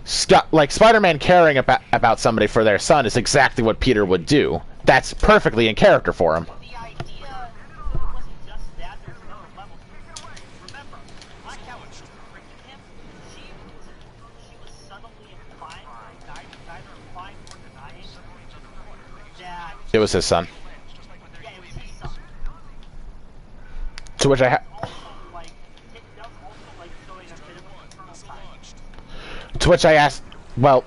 [SPEAKER 1] Spider-Man caring about somebody for their son is exactly what Peter would do. That's perfectly in character for him.
[SPEAKER 5] The idea wasn't just that, there's another level. Remember, Black Cat was tricking him. She was subtly implying, neither implying nor denying, that,
[SPEAKER 1] It was his son.
[SPEAKER 5] yeah, it was his son.
[SPEAKER 1] To which I
[SPEAKER 5] Also, like, it does also, like, showing a bit of a paternal side.
[SPEAKER 1] to which I asked, well,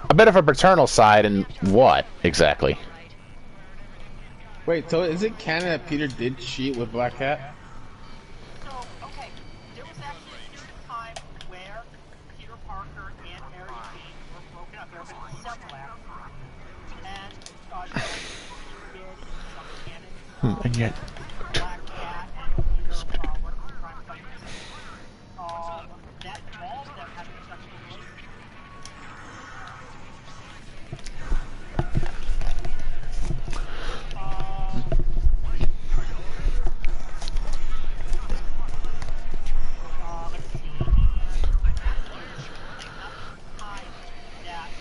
[SPEAKER 1] a bit of a paternal side, and what exactly?
[SPEAKER 2] Wait, so is it canon that Peter did cheat with Black Cat?
[SPEAKER 5] So, okay, there was actually a period of time where Peter Parker and Mary Jane were broken up. There have been several acts. And, did in some canon,
[SPEAKER 1] And yet,
[SPEAKER 5] Black Cat and Peter, one of the crime fighters, that involved them having a sexual relationship. Let's see. Time that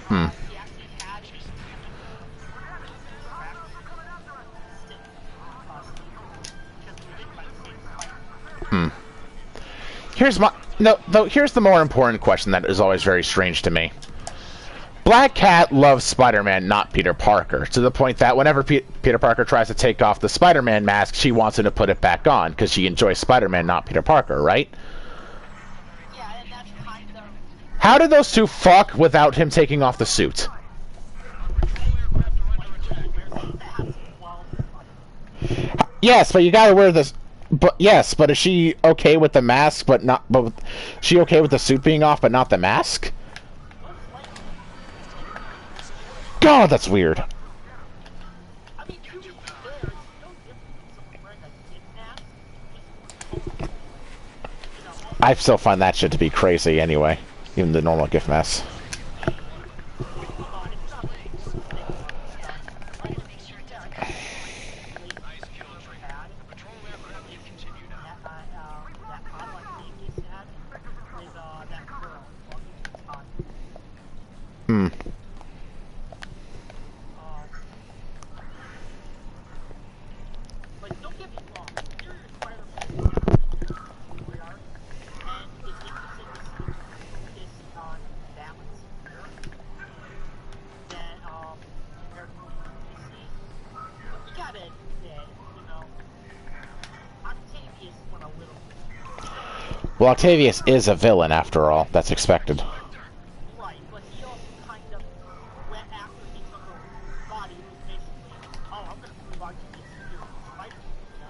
[SPEAKER 1] Hmm.
[SPEAKER 5] he actually had Here's
[SPEAKER 1] Here's the more important question that is always very strange to me. Black Cat loves Spider-Man, not Peter Parker, to the point that whenever Peter Parker tries to take off the Spider-Man mask, she wants him to put it back on, because she enjoys Spider-Man, not Peter Parker, right?
[SPEAKER 5] Yeah, and that's kind of...
[SPEAKER 1] How did those two fuck without him taking off the suit? Yes, but you gotta wear this. But yes, but is she okay with the mask, but not? But she okay with the suit being off, but not the mask? God, that's weird.
[SPEAKER 5] I mean, to be fair, it's no different from wearing a gift mask.
[SPEAKER 1] I still find that shit to be crazy anyway, even the normal gift mask. Hmm.
[SPEAKER 5] Like, don't get me wrong, Superior Spider-Man and is interested in focus on balance here than compared to DC. You gotta admit, you know, Octavius went a little
[SPEAKER 1] Well, Octavius is a villain after all. That's expected.
[SPEAKER 5] right, but he also kind of went after he took over his body. It was basically, oh, I'm gonna prove Octavius superior to Spider-Man, you know?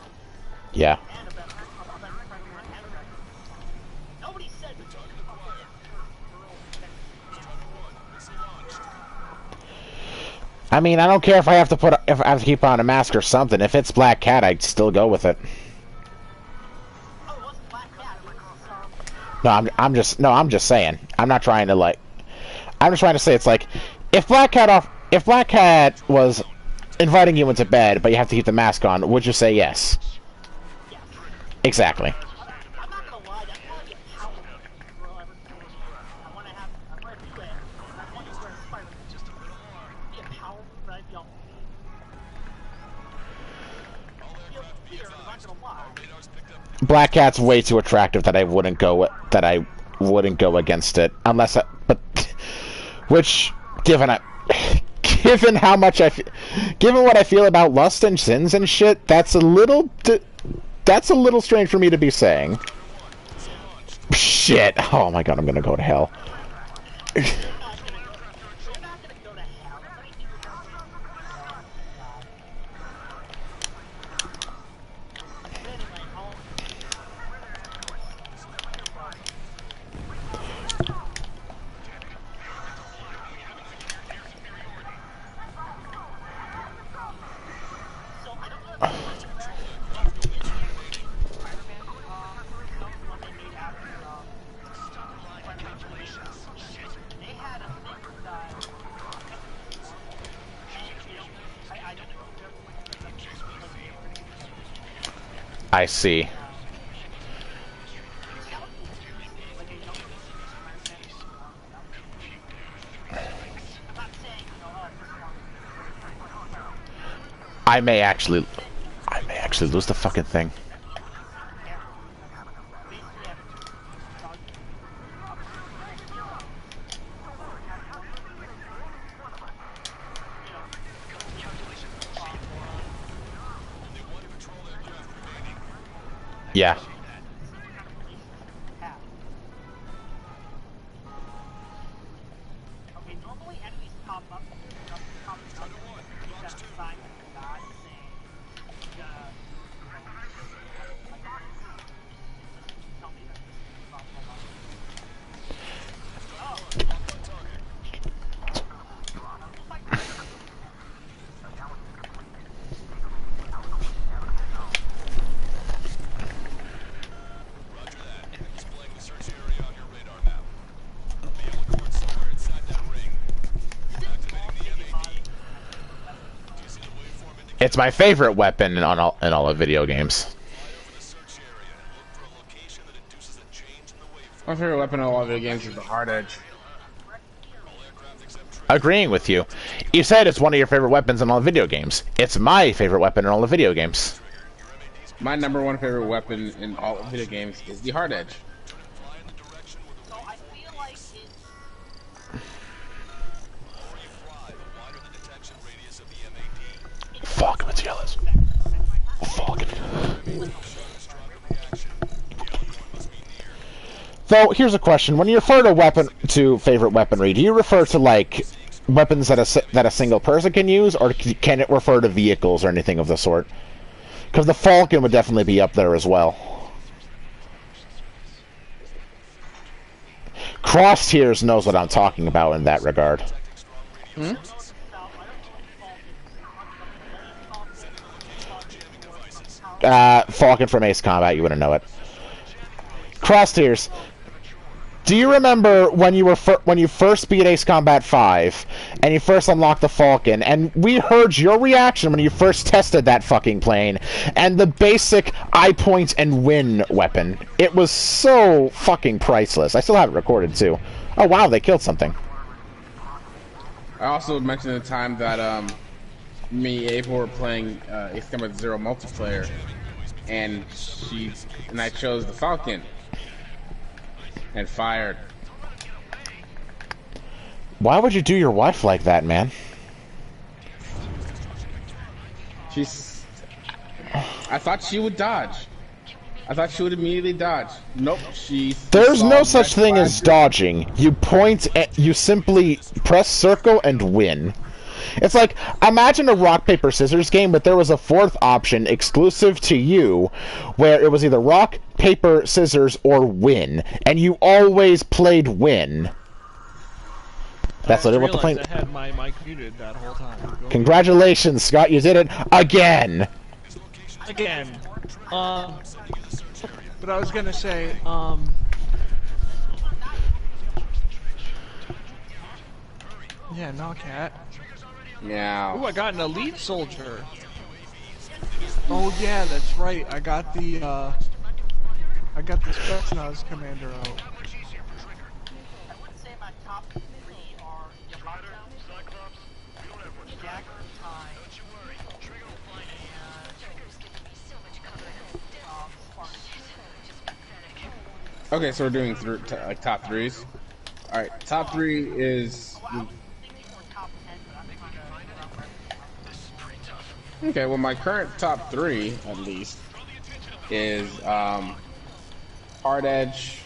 [SPEAKER 1] Yeah.
[SPEAKER 5] And a better Spider-Man and a better. Nobody said that
[SPEAKER 1] I mean, I don't care if I have to if I have to keep on a mask or something. If it's Black Cat, I'd still go with it.
[SPEAKER 5] oh, it wasn't Black Cat, it was,
[SPEAKER 1] No, I'm just saying. I'm not trying to like. I'm just trying to say it's like, if Black Cat was inviting you into bed, but you have to keep the mask on, would you say yes?
[SPEAKER 5] yes.
[SPEAKER 1] Exactly.
[SPEAKER 5] I'm not gonna lie, that's probably a power girl ever told me. I wanna do it, I want to wear Spider-Man. Just a little more. Be a power move, right? Yo. Feels weird, I'm not gonna lie.
[SPEAKER 1] Black Cat's way too attractive that I wouldn't go against it unless but which given how much given what I feel about lust and sins and shit, that's a little strange for me to be saying. Shit. Oh my god, I'm gonna go to hell.
[SPEAKER 5] You're not gonna go to hell. If anything, you're gonna go to hell. Anyway, so I don't know if Spider-Man when they made after they had a thing that I don't know
[SPEAKER 1] I see. I may actually lose the fucking thing. Yeah.
[SPEAKER 5] Okay, normally enemies pop up and there's nothing pops up. You got a sign from God saying, tell me that this is about
[SPEAKER 1] It's my favorite weapon in all of video games.
[SPEAKER 2] My favorite weapon in all video games is the hard edge.
[SPEAKER 1] Agreeing with you. You said it's one of your favorite weapons in all video games. It's my favorite weapon in all the video games.
[SPEAKER 2] My number one favorite weapon in all video games is the hard edge.
[SPEAKER 5] So I feel like it's
[SPEAKER 1] Though, here's a question: when you refer to favorite weaponry, do you refer to like weapons that a single person can use, or can it refer to vehicles or anything of the sort? Because the Falcon would definitely be up there as well. Crosshairs knows what I'm talking about in that regard. Falcon from Ace Combat, you wouldn't know it. Crosshairs. Do you remember when you first beat Ace Combat 5 and you first unlocked the Falcon, and we heard your reaction when you first tested that fucking plane and the basic I point and win weapon? It was so fucking priceless. I still have it recorded too. Oh wow, they killed something.
[SPEAKER 2] I also mentioned the time that me and April were playing Ace Combat 0 multiplayer, and I chose the Falcon and fired.
[SPEAKER 1] Why would you do your wife like that, man?
[SPEAKER 2] I thought she would dodge. I thought she would immediately dodge. Nope,
[SPEAKER 1] There's no such thing as dodging. You point at, you simply press circle and win. It's like, imagine a rock, paper, scissors game, but there was a fourth option exclusive to you, where it was either rock, paper, scissors, or win, and you always played win. That's literally what the plane...
[SPEAKER 3] I had my mic muted that whole time.
[SPEAKER 1] Congratulations, Scott, you did it again!
[SPEAKER 3] Again. But I was gonna say, yeah, no cat.
[SPEAKER 2] Yeah.
[SPEAKER 3] Ooh, I got an elite soldier. Oh yeah, that's right. I got the Spetsnaz commander out.
[SPEAKER 5] I would say my top 3 are Yamato, Jagger, Ty,
[SPEAKER 2] Okay, so we're doing like top 3s. All right, top 3 is. Okay, well, my current top 3, at least, is Hard Edge,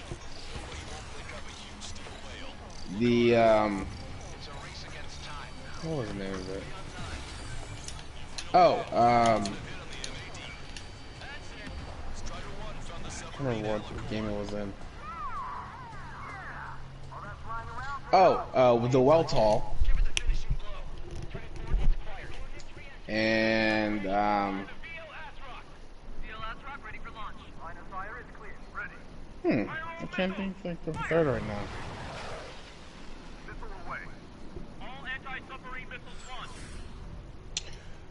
[SPEAKER 2] the what was the name of it? Oh, I don't remember what game it was in. Oh, the Weltall. And I can't think of the third right now.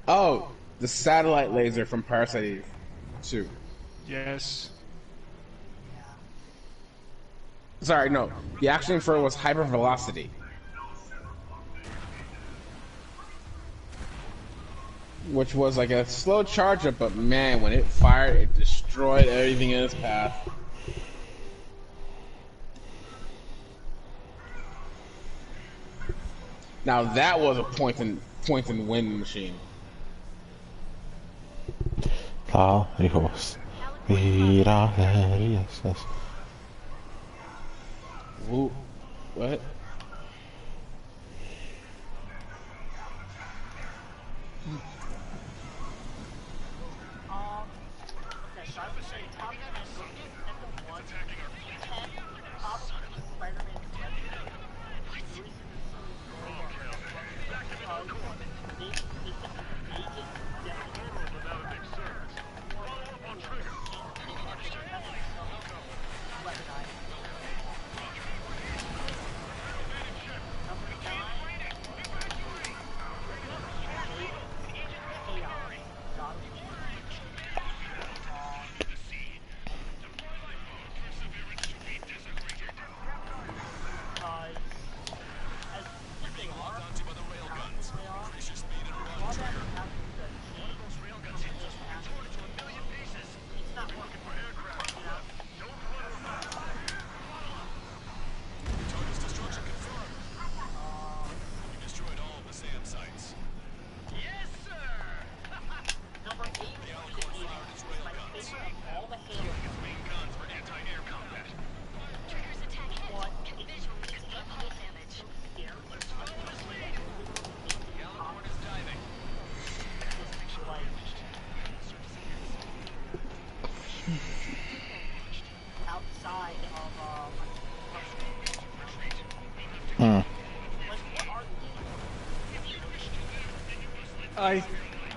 [SPEAKER 2] Oh, the satellite laser from Parasite Eve 2.
[SPEAKER 3] Yes.
[SPEAKER 2] Sorry, no. The action for it was Hypervelocity. Which was like a slow charge up, but man, when it fired, it destroyed everything in its path. Now that was a point and win machine. Woo, what?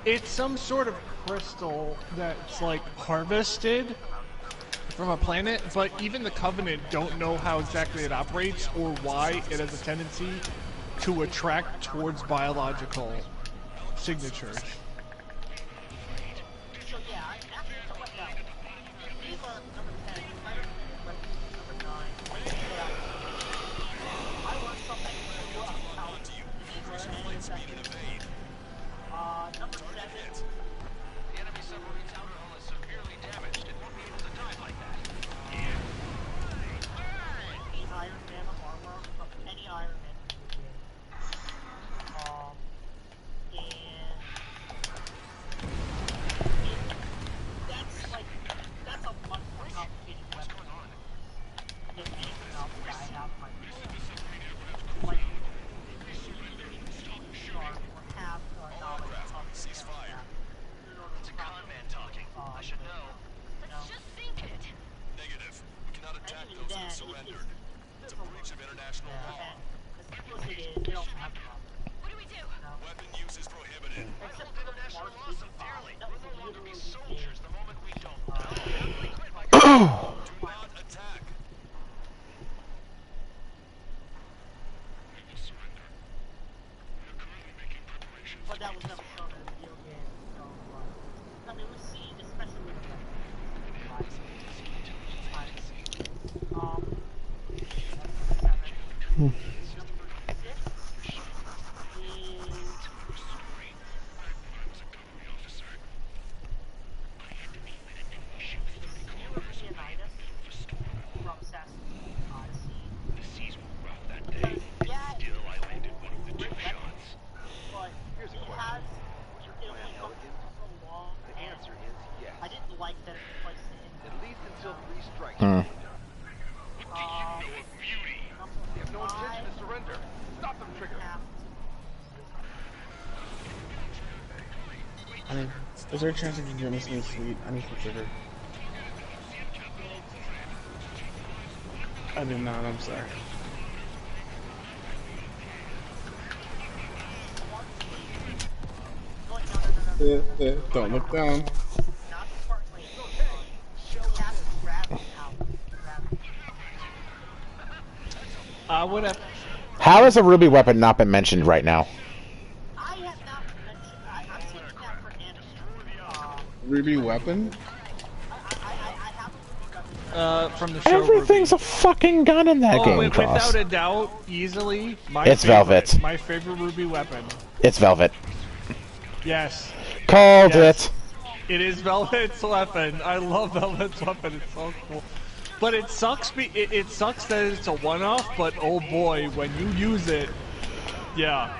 [SPEAKER 3] It's some sort of crystal that's like harvested from a planet, but even the Covenant don't know how exactly it operates or why it has a tendency to attract towards biological signatures.
[SPEAKER 5] So yeah, I actually so what now? These are number 10, Spider-Man, number 9. I learned something new about how to use number 7.
[SPEAKER 6] The enemy submarine's outer hull is severely damaged. It won't be able to dive like that.
[SPEAKER 5] The Iron Man armor from any Iron Man. That's a much more complicated weapon than anything else that I have in my like, sharp or have knowledge of ceasefire.
[SPEAKER 6] It's a con man talking. I should know.
[SPEAKER 7] Let's just sink it.
[SPEAKER 6] Negative. We cannot attack those who surrendered. It's a breach of international law.
[SPEAKER 5] As simple as it is, they don't have a problem.
[SPEAKER 7] What do we do?
[SPEAKER 6] Weapon use is prohibited.
[SPEAKER 5] Except for the
[SPEAKER 6] International
[SPEAKER 5] Mars
[SPEAKER 6] law so
[SPEAKER 5] Super
[SPEAKER 6] dearly.
[SPEAKER 5] That was
[SPEAKER 6] We'll no longer be
[SPEAKER 5] literally
[SPEAKER 6] soldiers the moment we don't. Do not attack.
[SPEAKER 5] but that was never shown in a video game, so, I mean, we've seen, especially with the I didn't like that it was placed in.
[SPEAKER 4] At least until 3 strikes.
[SPEAKER 1] Hmm.
[SPEAKER 4] They have no intention to surrender. Stop them, Trigger.
[SPEAKER 2] I mean, is there a chance you can give me something sweet? I need some sugar. I did not, I'm sorry. Don't look down.
[SPEAKER 3] I would have.
[SPEAKER 1] How has a ruby weapon not been mentioned right now?
[SPEAKER 5] I have not mentioned. I'm seeing that for Anderson.
[SPEAKER 2] Ruby weapon?
[SPEAKER 5] I have a
[SPEAKER 3] From the show.
[SPEAKER 1] Everything's a fucking gun in that game, Cross.
[SPEAKER 3] Without a doubt, easily.
[SPEAKER 1] It's Velvet.
[SPEAKER 3] My favorite ruby weapon.
[SPEAKER 1] It's Velvet.
[SPEAKER 3] Yes.
[SPEAKER 1] Called
[SPEAKER 3] Yes.
[SPEAKER 1] it.
[SPEAKER 3] It is Velvet's weapon. I love Velvet's weapon. It's so cool. But it sucks. It sucks that it's a one-off. But oh boy, when you use it, yeah.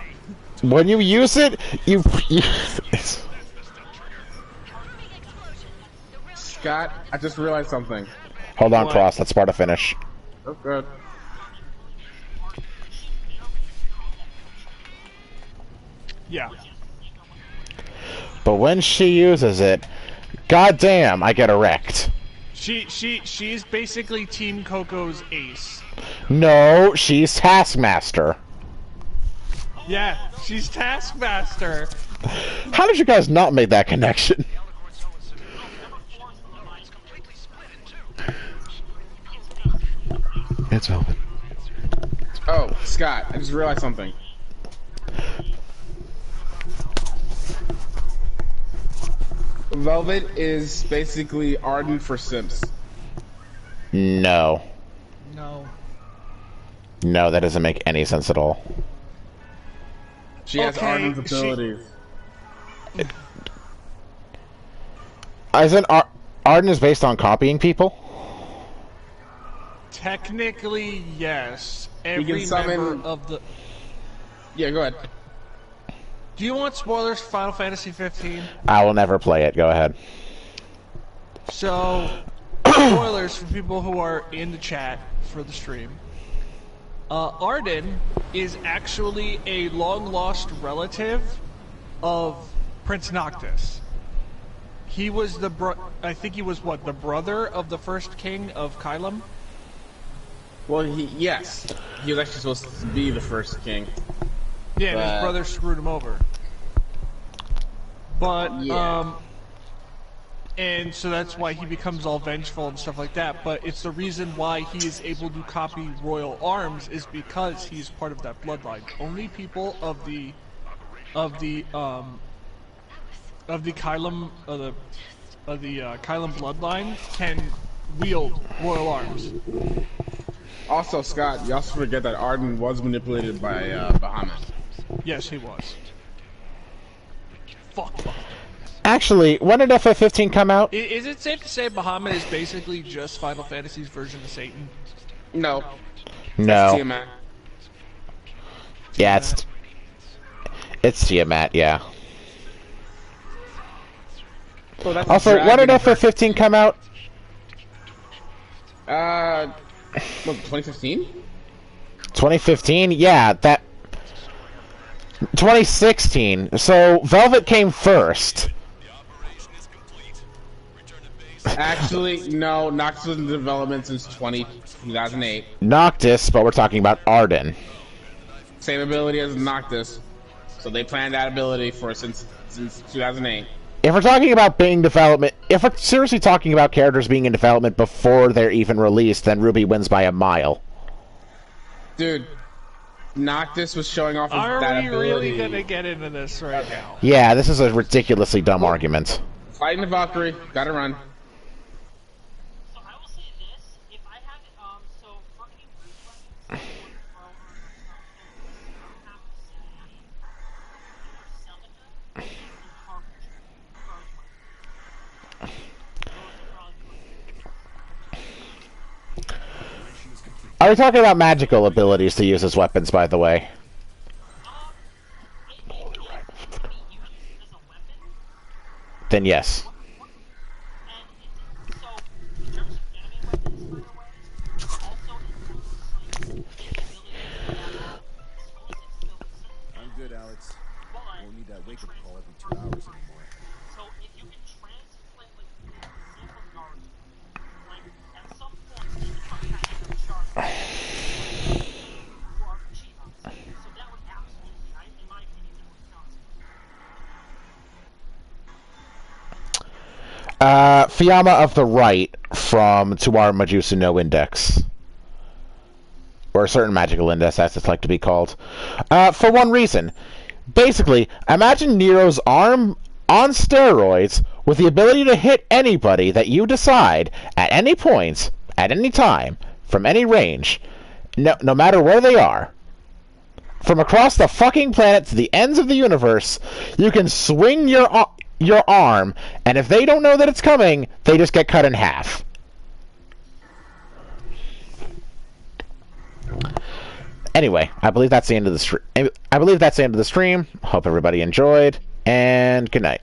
[SPEAKER 1] When you use it, you
[SPEAKER 2] Scott, I just realized something.
[SPEAKER 1] hold on,
[SPEAKER 3] What?
[SPEAKER 1] Cross. That's Sparta finish.
[SPEAKER 2] Oh, good.
[SPEAKER 3] Yeah.
[SPEAKER 1] But when she uses it, goddamn, I get erect.
[SPEAKER 3] She's basically Team Coco's ace.
[SPEAKER 1] No, she's Taskmaster.
[SPEAKER 3] Yeah, she's Taskmaster.
[SPEAKER 1] How did you guys not make that connection? It's Velvet.
[SPEAKER 2] Oh, Scott, I just realized something. Velvet is basically Arden for Sims.
[SPEAKER 1] No.
[SPEAKER 3] No.
[SPEAKER 1] No, that doesn't make any sense at all.
[SPEAKER 2] She has
[SPEAKER 3] Okay,
[SPEAKER 2] Arden's abilities.
[SPEAKER 1] Isn't Arden is based on copying people?
[SPEAKER 3] Technically, yes.
[SPEAKER 2] can
[SPEAKER 3] Every
[SPEAKER 2] summon-
[SPEAKER 3] member of the.
[SPEAKER 2] Yeah, go ahead.
[SPEAKER 3] Do you want spoilers for Final Fantasy 15?
[SPEAKER 1] I will never play it. Go ahead.
[SPEAKER 3] So, spoilers for people who are in the chat for the stream. Arden is actually a long-lost relative of Prince Noctis. He was I think he was what, the brother of the first king of Kylum?
[SPEAKER 2] Well, yes. He was actually supposed to be the first king.
[SPEAKER 3] Yeah, and his
[SPEAKER 2] But-
[SPEAKER 3] brother screwed him over. But
[SPEAKER 2] Yeah.
[SPEAKER 3] and so that's why he becomes all vengeful and stuff like that. But it's the reason why he is able to copy royal arms is because he's part of that bloodline. Only people of the Kylum Kylum bloodline can wield royal arms.
[SPEAKER 2] Also, Scott, you also forget that Arden was manipulated by Bahamut.
[SPEAKER 3] Yes, he was. Fuck.
[SPEAKER 1] Actually, when did FF15 come out?
[SPEAKER 3] Is it safe to say Bahamut is basically just Final Fantasy's version of Satan?
[SPEAKER 2] No.
[SPEAKER 1] No.
[SPEAKER 2] Tiamat.
[SPEAKER 1] Yeah, it's Tiamat, yeah.
[SPEAKER 2] Oh, that's a
[SPEAKER 1] Also, when did
[SPEAKER 2] dragon.
[SPEAKER 1] FF15 come out?
[SPEAKER 2] What, 2015?
[SPEAKER 1] 2015? Yeah, that... 2016. So, Velvet came first.
[SPEAKER 2] Actually, no. Noctis was in development since 2008.
[SPEAKER 1] Noctis, but we're talking about Arden.
[SPEAKER 2] Same ability as Noctis. So they planned that ability for since 2008.
[SPEAKER 1] If we're talking about being development... If we're seriously talking about characters being in development before they're even released, then Ruby wins by a mile.
[SPEAKER 2] Dude, Noctis was showing off
[SPEAKER 3] Are
[SPEAKER 2] that
[SPEAKER 3] we
[SPEAKER 2] ability.
[SPEAKER 3] really gonna get into this right now?
[SPEAKER 1] Yeah, this is a ridiculously dumb argument.
[SPEAKER 2] Fighting the Valkyrie, gotta run.
[SPEAKER 5] So I will say this: if I had, so for any refunds or I have to say Celica and Harbinger.
[SPEAKER 1] Are we talking about magical abilities to use as weapons, by the way? Then yes.
[SPEAKER 4] I'm good, Alex. Won't need that wake-up call every 2 hours anymore.
[SPEAKER 5] So if you can translate, like, for example, Naruto, like, at some point, you can charge you are Uchiha. So that would absolutely, in my opinion, that would count.
[SPEAKER 1] Fiyama of the Right from Tuwara Majusu no Index. Or a certain magical index, as it's like to be called. For one reason. Basically, imagine Nero's arm on steroids with the ability to hit anybody that you decide at any point, at any time, from any range, no matter where they are. From across the fucking planet to the ends of the universe, you can swing your arm, and if they don't know that it's coming, they just get cut in half. Anyway, I believe that's the end of the stream. Hope everybody enjoyed, and good night.